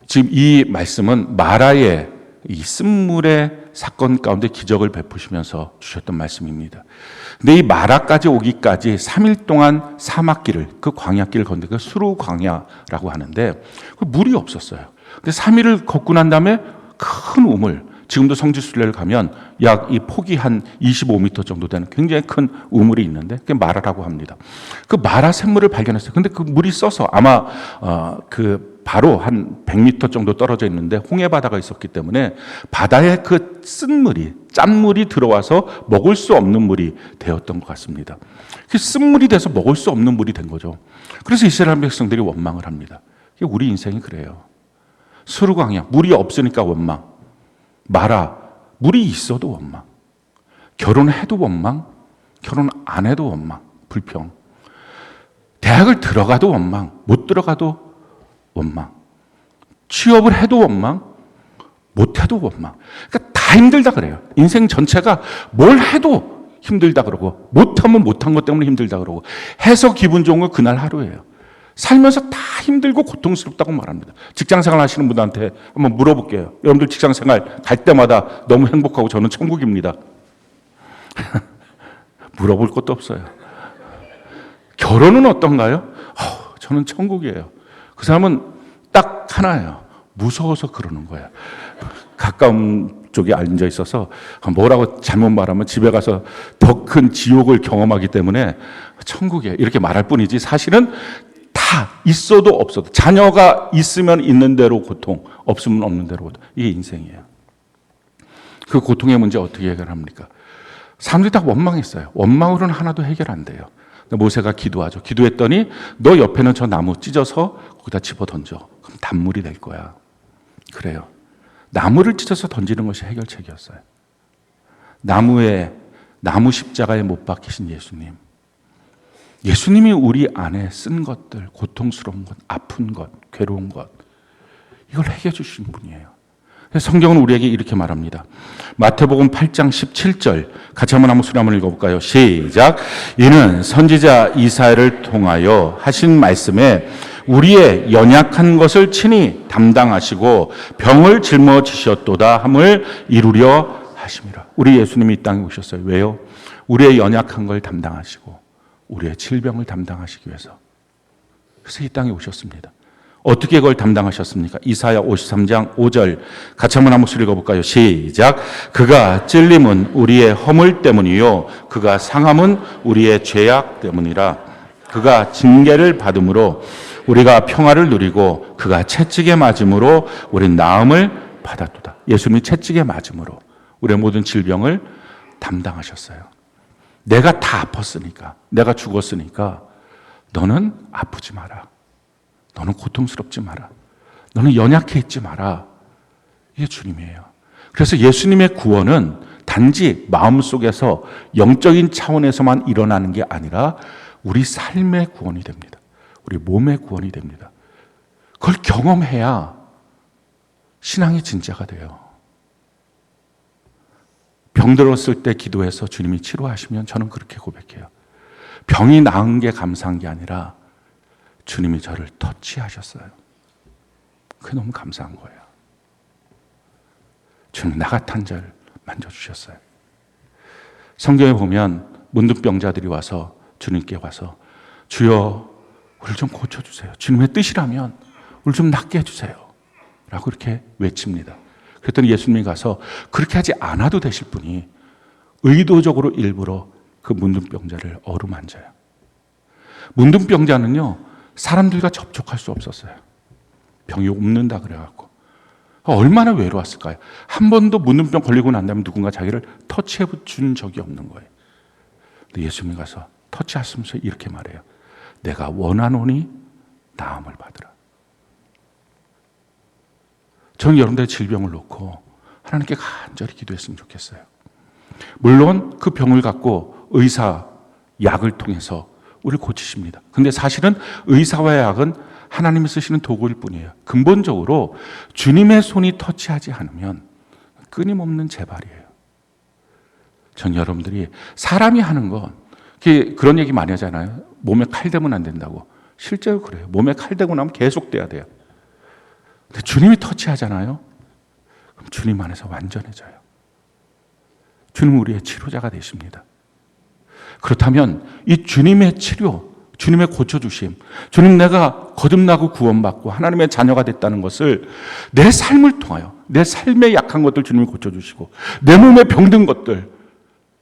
지금 이 말씀은 마라의 이 쓴물의 사건 가운데 기적을 베푸시면서 주셨던 말씀입니다. 근데 이 마라까지 오기까지 3일 동안 사막길을, 그 광야길을 걷는데 그 수루 광야라고 하는데 그 물이 없었어요. 근데 3일을 걷고 난 다음에 큰 우물, 지금도 성지순례를 가면 약 이 폭이 한 25m 정도 되는 굉장히 큰 우물이 있는데 그게 마라라고 합니다. 그 마라 샘물을 발견했어요. 근데 그 물이 써서 아마 그 바로 한 100m 정도 떨어져 있는데 홍해 바다가 있었기 때문에 바다에 그 쓴물이, 짠물이 들어와서 먹을 수 없는 물이 되었던 것 같습니다. 그 쓴물이 돼서 먹을 수 없는 물이 된 거죠. 그래서 이스라엘 백성들이 원망을 합니다. 우리 인생이 그래요. 수르광야, 물이 없으니까 원망. 마라, 물이 있어도 원망. 결혼해도 원망. 결혼 안 해도 원망. 불평. 대학을 들어가도 원망. 못 들어가도 원망. 취업을 해도 원망. 못 해도 원망. 그러니까 다 힘들다 그래요. 인생 전체가 뭘 해도 힘들다 그러고 못하면 못한 것 때문에 힘들다 그러고 해서 기분 좋은 건 그날 하루예요. 살면서 다 힘들고 고통스럽다고 말합니다. 직장생활 하시는 분들한테 한번 물어볼게요. 여러분들 직장생활 갈 때마다 너무 행복하고 저는 천국입니다. 물어볼 것도 없어요. 결혼은 어떤가요? 저는 천국이에요. 그 사람은 딱 하나예요. 무서워서 그러는 거예요. 가까운 쪽에 앉아 있어서 뭐라고 잘못 말하면 집에 가서 더 큰 지옥을 경험하기 때문에 천국이에요. 이렇게 말할 뿐이지 사실은 다 있어도 없어도 자녀가 있으면 있는 대로 고통, 없으면 없는 대로 고통. 이게 인생이에요. 그 고통의 문제 어떻게 해결합니까? 사람들이 다 원망했어요. 원망으로는 하나도 해결 안 돼요. 모세가 기도하죠. 기도했더니 너 옆에는 저 나무 찢어서 거기다 집어 던져. 그럼 단물이 될 거야. 그래요. 나무를 찢어서 던지는 것이 해결책이었어요. 나무 십자가에 못 박히신 예수님. 예수님이 우리 안에 쓴 것들, 고통스러운 것, 아픈 것, 괴로운 것, 이걸 해결해 주신 분이에요. 성경은 우리에게 이렇게 말합니다. 마태복음 8장 17절 같이 한번 소리 한번 읽어볼까요? 시작. 이는 선지자 이사야를 통하여 하신 말씀에 우리의 연약한 것을 친히 담당하시고 병을 짊어지셨도다 함을 이루려 하심이라. 우리 예수님이 이 땅에 오셨어요. 왜요? 우리의 연약한 걸 담당하시고 우리의 질병을 담당하시기 위해서. 그래서 이 땅에 오셨습니다. 어떻게 그걸 담당하셨습니까? 이사야 53장 5절 같이 한번 목소리 읽어볼까요? 시작. 그가 찔림은 우리의 허물 때문이요 그가 상함은 우리의 죄악 때문이라. 그가 징계를 받음으로 우리가 평화를 누리고 그가 채찍에 맞음으로 우리는 나음을 받았도다. 예수님이 채찍에 맞음으로 우리의 모든 질병을 담당하셨어요. 내가 다 아팠으니까, 내가 죽었으니까 너는 아프지 마라. 너는 고통스럽지 마라. 너는 연약해 있지 마라. 이게 주님이에요. 그래서 예수님의 구원은 단지 마음속에서 영적인 차원에서만 일어나는 게 아니라 우리 삶의 구원이 됩니다. 우리 몸의 구원이 됩니다. 그걸 경험해야 신앙이 진짜가 돼요. 병들었을 때 기도해서 주님이 치료하시면 저는 그렇게 고백해요. 병이 나은 게 감사한 게 아니라 주님이 저를 터치하셨어요. 그게 너무 감사한 거예요. 주님 나 같은 자를 만져주셨어요. 성경에 보면 문둥병자들이 와서 주님께 와서 주여 우리를 좀 고쳐주세요. 주님의 뜻이라면 우리를 좀 낫게 해주세요. 라고 이렇게 외칩니다. 그랬더니 예수님이 가서 그렇게 하지 않아도 되실 분이 의도적으로 일부러 그 문둥병자를 어루만져요. 문둥병자는요, 사람들과 접촉할 수 없었어요. 병이 옮는다 그래갖고. 얼마나 외로웠을까요? 한 번도 문둥병 걸리고 난 다음에 누군가 자기를 터치해 준 적이 없는 거예요. 근데 예수님이 가서 터치하시면서 이렇게 말해요. 내가 원하노니 나음을 받으라. 저는 여러분들의 질병을 놓고 하나님께 간절히 기도했으면 좋겠어요. 물론 그 병을 갖고 의사, 약을 통해서 우리를 고치십니다. 근데 사실은 의사와 약은 하나님이 쓰시는 도구일 뿐이에요. 근본적으로 주님의 손이 터치하지 않으면 끊임없는 재발이에요. 전 여러분들이 사람이 하는 건 그런 얘기 많이 하잖아요. 몸에 칼 대면 안 된다고. 실제로 그래요. 몸에 칼 대고 나면 계속 돼야 돼요. 근데 주님이 터치하잖아요. 그럼 주님 안에서 완전해져요. 주님은 우리의 치료자가 되십니다. 그렇다면 이 주님의 치료, 주님의 고쳐주심, 주님 내가 거듭나고 구원받고 하나님의 자녀가 됐다는 것을 내 삶을 통하여 내 삶의 약한 것들 주님이 고쳐주시고 내 몸에 병든 것들,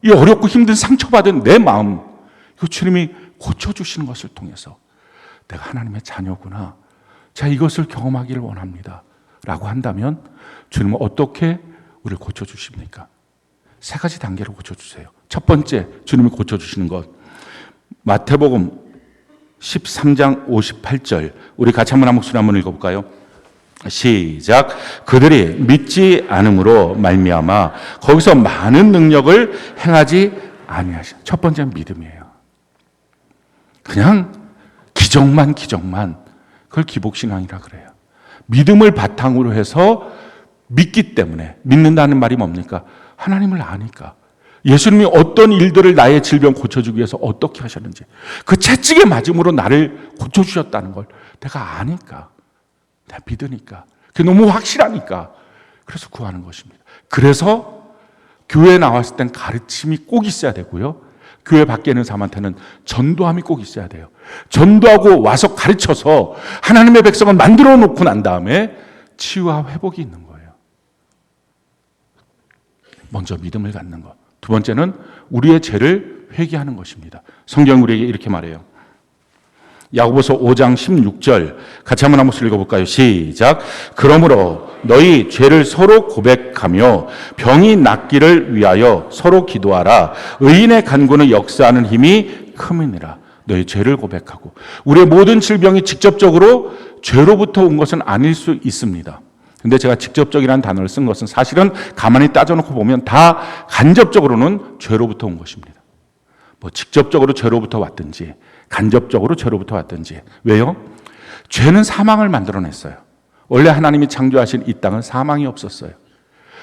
이 어렵고 힘든 상처받은 내 마음, 이거 주님이 고쳐주시는 것을 통해서 내가 하나님의 자녀구나, 제가 이것을 경험하기를 원합니다 라고 한다면 주님은 어떻게 우리를 고쳐주십니까? 세 가지 단계로 고쳐주세요. 첫 번째 주님이 고쳐주시는 것, 마태복음 13장 58절, 우리 같이 한번 한 목소리 한번 읽어볼까요? 시작. 그들이 믿지 않음으로 말미암아 거기서 많은 능력을 행하지 아니하시라. 첫 번째는 믿음이에요. 그냥 기적만 그걸 기복신앙이라 그래요. 믿음을 바탕으로 해서 믿기 때문에, 믿는다는 말이 뭡니까? 하나님을 아니까. 예수님이 어떤 일들을 나의 질병 고쳐주기 위해서 어떻게 하셨는지, 그 채찍에 맞음으로 나를 고쳐주셨다는 걸 내가 아니까, 내가 믿으니까, 그게 너무 확실하니까, 그래서 구하는 것입니다. 그래서 교회에 나왔을 땐 가르침이 꼭 있어야 되고요, 교회 밖에 있는 사람한테는 전도함이 꼭 있어야 돼요. 전도하고 와서 가르쳐서 하나님의 백성을 만들어 놓고 난 다음에 치유와 회복이 있는 거예요. 먼저 믿음을 갖는 것. 두 번째는 우리의 죄를 회개하는 것입니다. 성경 우리에게 이렇게 말해요. 야고보서 5장 16절 같이 한번 읽어볼까요? 시작. 그러므로 너희 죄를 서로 고백하며 병이 낫기를 위하여 서로 기도하라. 의인의 간구는 역사하는 힘이 큼이니라. 너희 죄를 고백하고, 우리의 모든 질병이 직접적으로 죄로부터 온 것은 아닐 수 있습니다. 근데 제가 직접적이라는 단어를 쓴 것은 사실은 가만히 따져놓고 보면 다 간접적으로는 죄로부터 온 것입니다. 뭐 직접적으로 죄로부터 왔든지 간접적으로 죄로부터 왔든지. 왜요? 죄는 사망을 만들어냈어요. 원래 하나님이 창조하신 이 땅은 사망이 없었어요.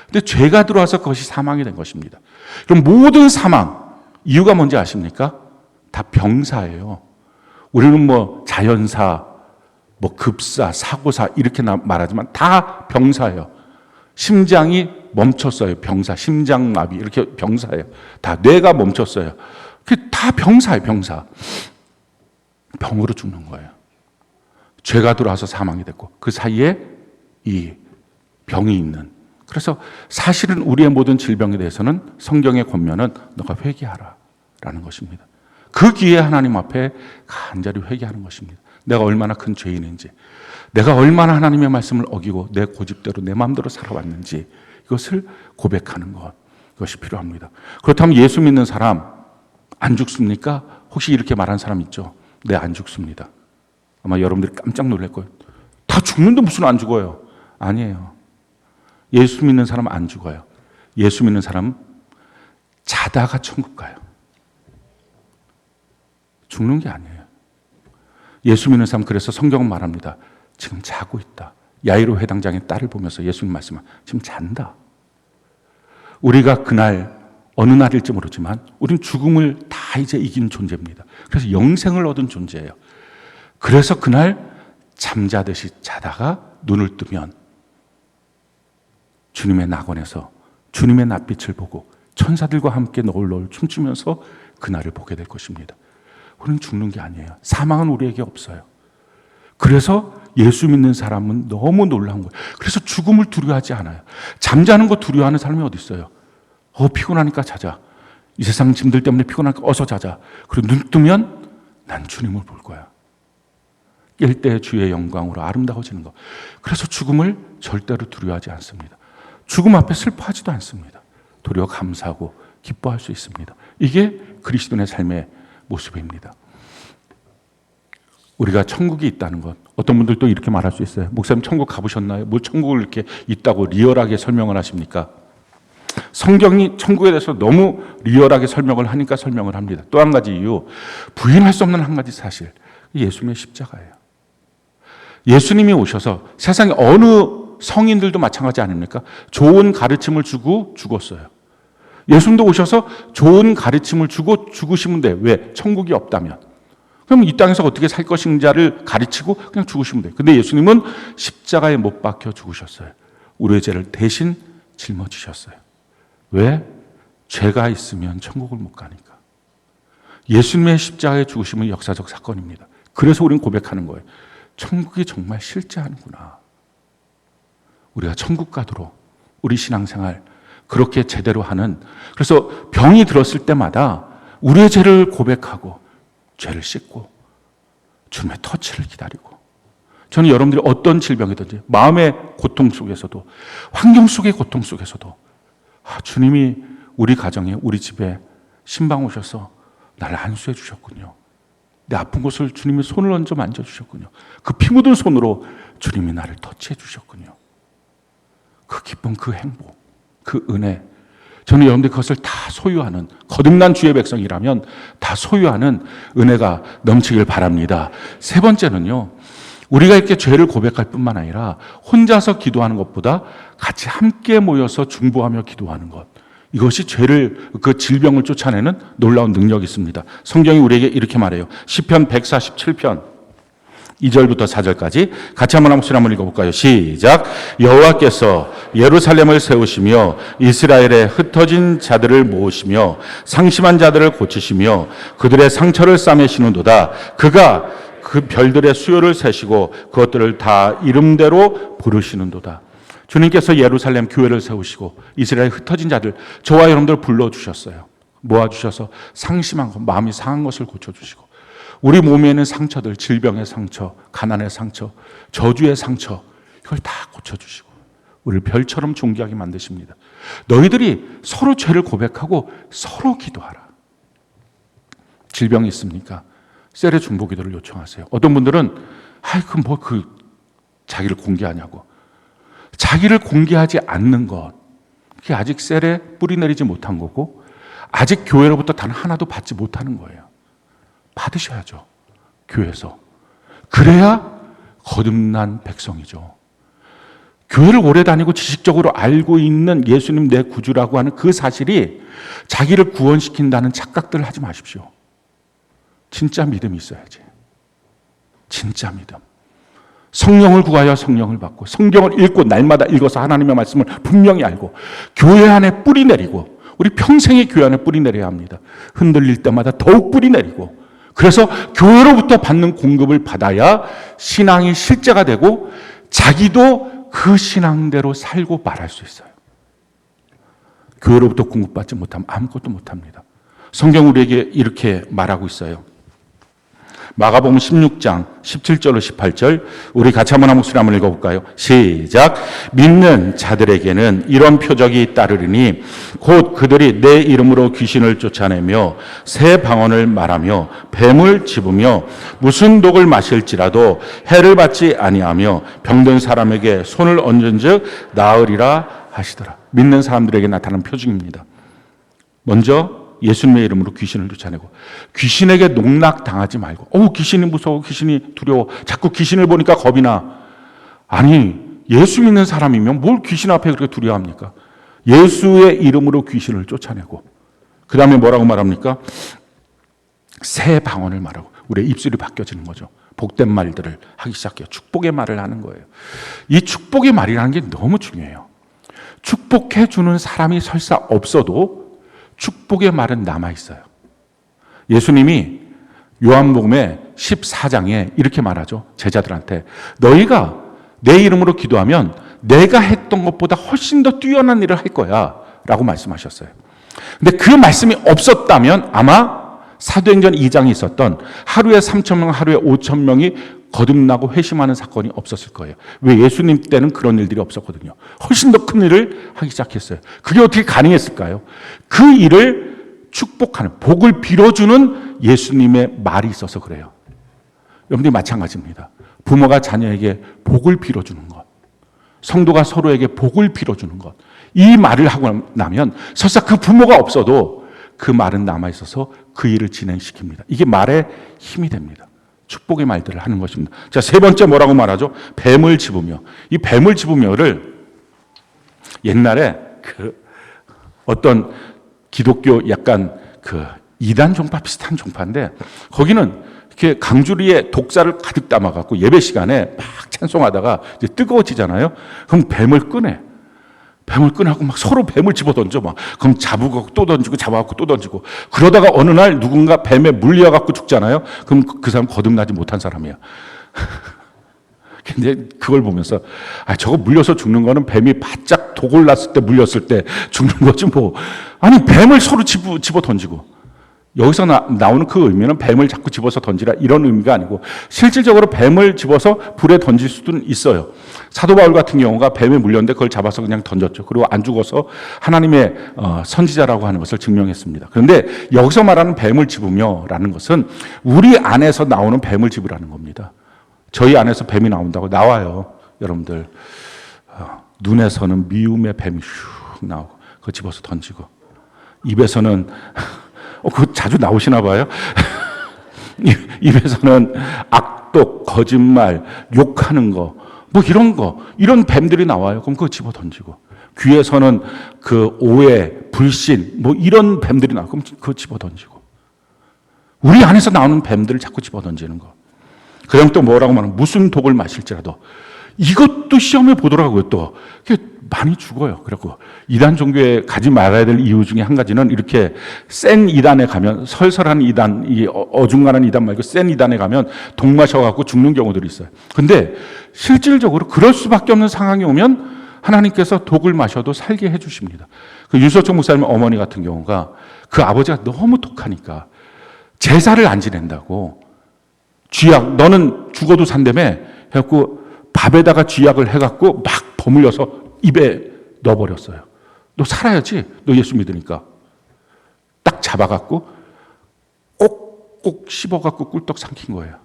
근데 죄가 들어와서 그것이 사망이 된 것입니다. 그럼 모든 사망, 이유가 뭔지 아십니까? 다 병사예요. 우리는 뭐 자연사, 뭐 급사, 사고사 이렇게 말하지만 다 병사예요. 심장이 멈췄어요. 병사, 심장마비 이렇게 병사예요. 다 뇌가 멈췄어요. 그게 다 병사예요. 병사. 병으로 죽는 거예요. 죄가 들어와서 사망이 됐고 그 사이에 이 병이 있는. 그래서 사실은 우리의 모든 질병에 대해서는 성경의 권면은 너가 회개하라 라는 것입니다. 그 기회에 하나님 앞에 간절히 회개하는 것입니다. 내가 얼마나 큰 죄인인지, 내가 얼마나 하나님의 말씀을 어기고 내 고집대로 내 마음대로 살아왔는지 이것을 고백하는 것, 이것이 필요합니다. 그렇다면 예수 믿는 사람 안 죽습니까? 혹시 이렇게 말한 사람 있죠? 네, 안 죽습니다. 아마 여러분들이 깜짝 놀랄 거예요. 다 죽는데 무슨 안 죽어요? 아니에요. 예수 믿는 사람 안 죽어요. 예수 믿는 사람 자다가 천국 가요. 죽는 게 아니에요. 예수 믿는 사람, 그래서 성경은 말합니다. 지금 자고 있다. 야이로 회당장의 딸을 보면서 예수님 말씀은 지금 잔다. 우리가 그날 어느 날일지 모르지만 우린 죽음을 다 이제 이긴 존재입니다. 그래서 영생을 얻은 존재예요. 그래서 그날 잠자듯이 자다가 눈을 뜨면 주님의 낙원에서 주님의 낯빛을 보고 천사들과 함께 너울너울 춤추면서 그날을 보게 될 것입니다. 우리는 죽는 게 아니에요. 사망은 우리에게 없어요. 그래서 예수 믿는 사람은 너무 놀라운 거예요. 그래서 죽음을 두려워하지 않아요. 잠자는 거 두려워하는 사람이 어디 있어요? 피곤하니까 자자. 이 세상 짐들 때문에 피곤하니까 어서 자자. 그리고 눈 뜨면 난 주님을 볼 거야. 깰 때 주의 영광으로 아름다워지는 것. 그래서 죽음을 절대로 두려워하지 않습니다. 죽음 앞에 슬퍼하지도 않습니다. 도리어 감사하고 기뻐할 수 있습니다. 이게 그리스도인의 삶의 모습입니다. 우리가 천국이 있다는 것. 어떤 분들도 이렇게 말할 수 있어요. 목사님 천국 가보셨나요? 뭐 천국을 이렇게 있다고 리얼하게 설명을 하십니까? 성경이 천국에 대해서 너무 리얼하게 설명을 하니까 설명을 합니다. 또 한 가지 이유, 부인할 수 없는 한 가지 사실, 예수님의 십자가예요. 예수님이 오셔서 세상에 어느 성인들도 마찬가지 아닙니까? 좋은 가르침을 주고 죽었어요. 예수님도 오셔서 좋은 가르침을 주고 죽으시면 돼요. 왜? 천국이 없다면. 그럼 이 땅에서 어떻게 살 것인지를 가르치고 그냥 죽으시면 돼요. 근데 예수님은 십자가에 못 박혀 죽으셨어요. 우리의 죄를 대신 짊어지셨어요. 왜? 죄가 있으면 천국을 못 가니까. 예수님의 십자가에 죽으심은 역사적 사건입니다. 그래서 우리는 고백하는 거예요. 천국이 정말 실제하는구나. 우리가 천국 가도록 우리 신앙생활 그렇게 제대로 하는, 그래서 병이 들었을 때마다 우리의 죄를 고백하고 죄를 씻고 주님의 터치를 기다리고, 저는 여러분들이 어떤 질병이든지 마음의 고통 속에서도 환경 속의 고통 속에서도 주님이 우리 가정에 우리 집에 신방 오셔서 나를 안수해 주셨군요. 내 아픈 곳을 주님이 손을 얹어 만져주셨군요. 그 피 묻은 손으로 주님이 나를 터치해 주셨군요. 그 기쁨, 그 행복, 그 은혜, 저는 여러분들이 그것을 다 소유하는, 거듭난 주의 백성이라면 다 소유하는 은혜가 넘치길 바랍니다. 세 번째는요, 우리가 이렇게 죄를 고백할 뿐만 아니라 혼자서 기도하는 것보다 같이 함께 모여서 중보하며 기도하는 것, 이것이 죄를, 그 질병을 쫓아내는 놀라운 능력이 있습니다. 성경이 우리에게 이렇게 말해요. 시편 147편 2절부터 4절까지 같이 한번 목소리 한번 읽어볼까요? 시작. 여호와께서 예루살렘을 세우시며 이스라엘의 흩어진 자들을 모으시며 상심한 자들을 고치시며 그들의 상처를 싸매시는도다. 그가 그 별들의 수요를 세시고 그것들을 다 이름대로 부르시는도다. 주님께서 예루살렘 교회를 세우시고 이스라엘 흩어진 자들, 저와 여러분들 불러주셨어요. 모아주셔서 상심한 것, 마음이 상한 것을 고쳐주시고, 우리 몸에 있는 상처들, 질병의 상처, 가난의 상처, 저주의 상처, 이걸 다 고쳐주시고 우리를 별처럼 존귀하게 만드십니다. 너희들이 서로 죄를 고백하고 서로 기도하라. 질병이 있습니까? 셀의 중보 기도를 요청하세요. 어떤 분들은 자기를 공개하냐고. 자기를 공개하지 않는 것, 그게 아직 셀에 뿌리 내리지 못한 거고, 아직 교회로부터 단 하나도 받지 못하는 거예요. 받으셔야죠. 교회에서. 그래야 거듭난 백성이죠. 교회를 오래 다니고 지식적으로 알고 있는 예수님 내 구주라고 하는 그 사실이 자기를 구원시킨다는 착각들을 하지 마십시오. 진짜 믿음이 있어야지. 진짜 믿음. 성령을 구하여 성령을 받고, 성경을 읽고 날마다 읽어서 하나님의 말씀을 분명히 알고, 교회 안에 뿌리 내리고, 우리 평생의 교회 안에 뿌리 내려야 합니다. 흔들릴 때마다 더욱 뿌리 내리고, 그래서 교회로부터 받는 공급을 받아야 신앙이 실제가 되고 자기도 그 신앙대로 살고 말할 수 있어요. 교회로부터 공급받지 못하면 아무것도 못합니다. 성경 우리에게 이렇게 말하고 있어요. 마가복음 16장 17절로 18절, 우리 같이 한번 목소리 한번 읽어볼까요? 시작. 믿는 자들에게는 이런 표적이 따르리니 곧 그들이 내 이름으로 귀신을 쫓아내며 새 방언을 말하며 뱀을 집으며 무슨 독을 마실지라도 해를 받지 아니하며 병든 사람에게 손을 얹은즉 나으리라 하시더라. 믿는 사람들에게 나타나는 표징입니다. 먼저 예수님의 이름으로 귀신을 쫓아내고, 귀신에게 농락당하지 말고, 귀신이 무서워, 귀신이 두려워, 자꾸 귀신을 보니까 겁이 나. 아니, 예수 믿는 사람이면 뭘 귀신 앞에 그렇게 두려워합니까? 예수의 이름으로 귀신을 쫓아내고, 그 다음에 뭐라고 말합니까? 새 방언을 말하고, 우리의 입술이 바뀌어지는 거죠. 복된 말들을 하기 시작해요. 축복의 말을 하는 거예요. 이 축복의 말이라는 게 너무 중요해요. 축복해 주는 사람이 설사 없어도 축복의 말은 남아있어요. 예수님이 요한복음의 14장에 이렇게 말하죠. 제자들한테 너희가 내 이름으로 기도하면 내가 했던 것보다 훨씬 더 뛰어난 일을 할 거야 라고 말씀하셨어요. 근데 그 말씀이 없었다면 아마 사도행전 2장에 있었던 하루에 3,000명, 하루에 5,000명이 거듭나고 회심하는 사건이 없었을 거예요. 왜? 예수님 때는 그런 일들이 없었거든요. 훨씬 더 큰 일을 하기 시작했어요. 그게 어떻게 가능했을까요? 그 일을 축복하는, 복을 빌어주는 예수님의 말이 있어서 그래요. 여러분들이 마찬가지입니다. 부모가 자녀에게 복을 빌어주는 것, 성도가 서로에게 복을 빌어주는 것, 이 말을 하고 나면 설사 그 부모가 없어도 그 말은 남아있어서 그 일을 진행시킵니다. 이게 말의 힘이 됩니다. 축복의 말들을 하는 것입니다. 자, 세 번째 뭐라고 말하죠? 뱀을 집으며. 이 뱀을 집으며를 옛날에 어떤 기독교 약간 이단 종파 비슷한 종파인데 거기는 이렇게 강주리에 독사를 가득 담아갖고 예배 시간에 막 찬송하다가 이제 뜨거워지잖아요. 그럼 뱀을 꺼내. 뱀을 꺼내고 막 서로 뱀을 집어 던져 막. 그럼 잡고 또 던지고 잡아갖고 또 던지고. 그러다가 어느 날 누군가 뱀에 물려갖고 죽잖아요. 그럼 그 사람 거듭나지 못한 사람이야. 근데 그걸 보면서 저거 물려서 죽는 거는 뱀이 바짝 독을 났을 때 물렸을 때 죽는 거지 뭐. 아니 뱀을 서로 집어 던지고. 여기서 나오는 그 의미는 뱀을 자꾸 집어서 던지라 이런 의미가 아니고 실질적으로 뱀을 집어서 불에 던질 수도 있어요. 사도 바울 같은 경우가 뱀에 물렸는데 그걸 잡아서 그냥 던졌죠. 그리고 안 죽어서 하나님의 선지자라고 하는 것을 증명했습니다. 그런데 여기서 말하는 뱀을 집으며라는 것은 우리 안에서 나오는 뱀을 집으라는 겁니다. 저희 안에서 뱀이 나와요. 여러분들 눈에서는 미움의 뱀이 슉 나오고 그거 집어서 던지고 입에서는 그거 자주 나오시나 봐요. 입에서는 악독, 거짓말, 욕하는 거, 뭐 이런 뱀들이 나와요. 그럼 그거 집어 던지고. 귀에서는 그 오해, 불신, 뭐 이런 뱀들이 나와요. 그럼 그거 집어 던지고. 우리 안에서 나오는 뱀들을 자꾸 집어 던지는 거. 그다음 또 뭐라고 말하면 무슨 독을 마실지라도 이것도 시험해 보더라고요. 또 많이 죽어요. 그래고 이단 종교에 가지 말아야 될 이유 중에 한 가지는 이렇게 센 이단에 가면 설설한 이단, 이 어중간한 이단 말고 센 이단에 가면 독 마셔갖고 죽는 경우들이 있어요. 근데 실질적으로 그럴 수밖에 없는 상황이 오면 하나님께서 독을 마셔도 살게 해주십니다. 그 유서청 목사님 어머니 같은 경우가 그 아버지가 너무 독하니까 제사를 안 지낸다고 쥐약, 너는 죽어도 산다며 해갖고 밥에다가 쥐약을 해갖고 막 버물려서 입에 넣어버렸어요. 너 살아야지. 너 예수 믿으니까. 딱 잡아갖고 꼭꼭 씹어갖고 꿀떡 삼킨 거예요.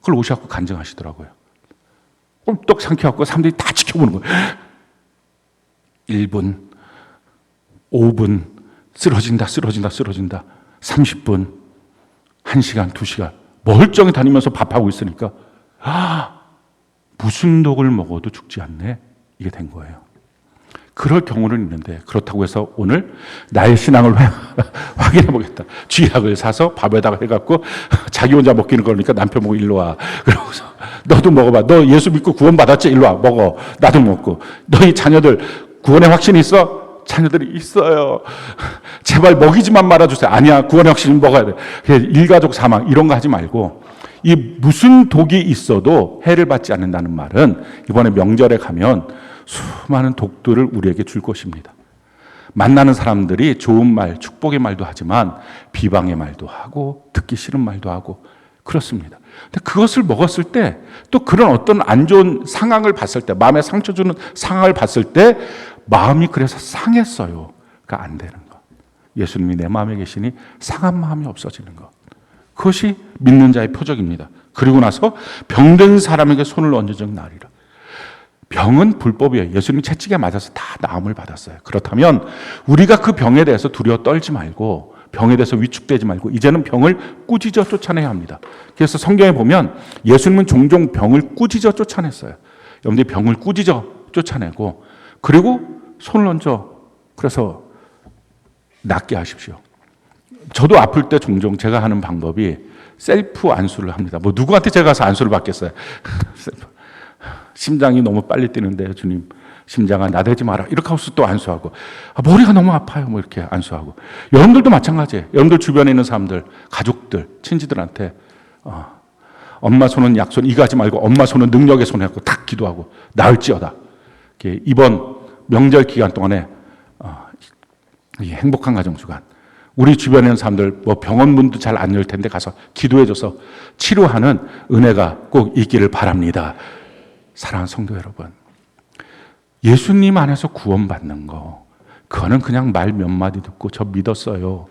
그걸 오셔갖고 간증하시더라고요. 꿀떡 삼켜갖고 사람들이 다 지켜보는 거예요. 1분, 5분, 쓰러진다. 30분, 1시간, 2시간. 멀쩡히 다니면서 밥하고 있으니까 무슨 독을 먹어도 죽지 않네. 이게 된 거예요. 그럴 경우는 있는데 그렇다고 해서 오늘 나의 신앙을 확인해 보겠다. 쥐약을 사서 밥에다가 해갖고 자기 혼자 먹기는 그러니까 남편 보고 일로 와. 그러고서 너도 먹어봐. 너 예수 믿고 구원 받았지? 일로 와. 먹어. 나도 먹고. 너희 자녀들 구원의 확신이 있어? 자녀들이 있어요. 제발 먹이지만 말아주세요. 아니야. 구원의 확신 먹어야 돼. 일가족 사망 이런 거 하지 말고 이 무슨 독이 있어도 해를 받지 않는다는 말은 이번에 명절에 가면 수많은 독들을 우리에게 줄 것입니다. 만나는 사람들이 좋은 말, 축복의 말도 하지만 비방의 말도 하고 듣기 싫은 말도 하고 그렇습니다. 근데 그것을 먹었을 때 또 그런 어떤 안 좋은 상황을 봤을 때 마음에 상처 주는 상황을 봤을 때 마음이 그래서 상했어요. 그러니까 안 되는 것. 예수님이 내 마음에 계시니 상한 마음이 없어지는 것. 그것이 믿는 자의 표적입니다. 그리고 나서 병든 사람에게 손을 얹어준 날이라. 병은 불법이에요. 예수님이 채찍에 맞아서 다 나음을 받았어요. 그렇다면 우리가 그 병에 대해서 두려워 떨지 말고 병에 대해서 위축되지 말고 이제는 병을 꾸짖어 쫓아내야 합니다. 그래서 성경에 보면 예수님은 종종 병을 꾸짖어 쫓아냈어요. 여러분들이 병을 꾸짖어 쫓아내고 그리고 손을 얹어 그래서 낫게 하십시오. 저도 아플 때 종종 제가 하는 방법이 셀프 안수를 합니다. 뭐 누구한테 제가 가서 안수를 받겠어요. 심장이 너무 빨리 뛰는데 주님 심장아 나대지 마라. 이렇게 하고서 또 안수하고 머리가 너무 아파요. 뭐 이렇게 안수하고 여러분들도 마찬가지예요. 여러분들 주변에 있는 사람들 가족들 친지들한테 엄마 손은 약손 이거 하지 말고 엄마 손은 능력의 손에 갖고 탁 기도하고 나을지어다. 이번 명절 기간 동안에 이 행복한 가정 주간 우리 주변에 있는 사람들 뭐 병원 문도 잘 안 열 텐데 가서 기도해줘서 치료하는 은혜가 꼭 있기를 바랍니다. 사랑하는 성도 여러분, 예수님 안에서 구원받는 거 그거는 그냥 말 몇 마디 듣고 저 믿었어요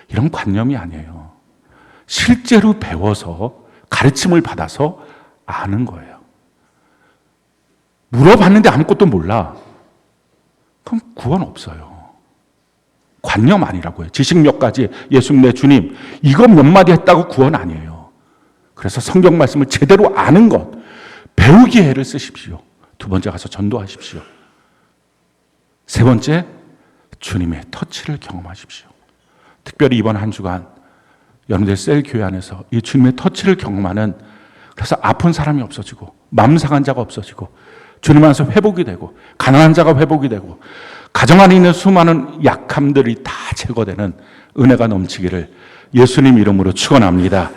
이런 관념이 아니에요. 실제로 배워서 가르침을 받아서 아는 거예요. 물어봤는데 아무것도 몰라. 그럼 구원 없어요. 관념 아니라고요. 지식 몇 가지 예수님 내 주님 이거 몇 마디 했다고 구원 아니에요. 그래서 성경 말씀을 제대로 아는 것 배우기에 애를 쓰십시오. 두 번째 가서 전도하십시오. 세 번째 주님의 터치를 경험하십시오. 특별히 이번 한 주간 여러분들 셀교회 안에서 이 주님의 터치를 경험하는 그래서 아픈 사람이 없어지고 마음 상한 자가 없어지고 주님 안에서 회복이 되고 가난한 자가 회복이 되고 가정 안에 있는 수많은 약함들이 다 제거되는 은혜가 넘치기를 예수님 이름으로 축원합니다.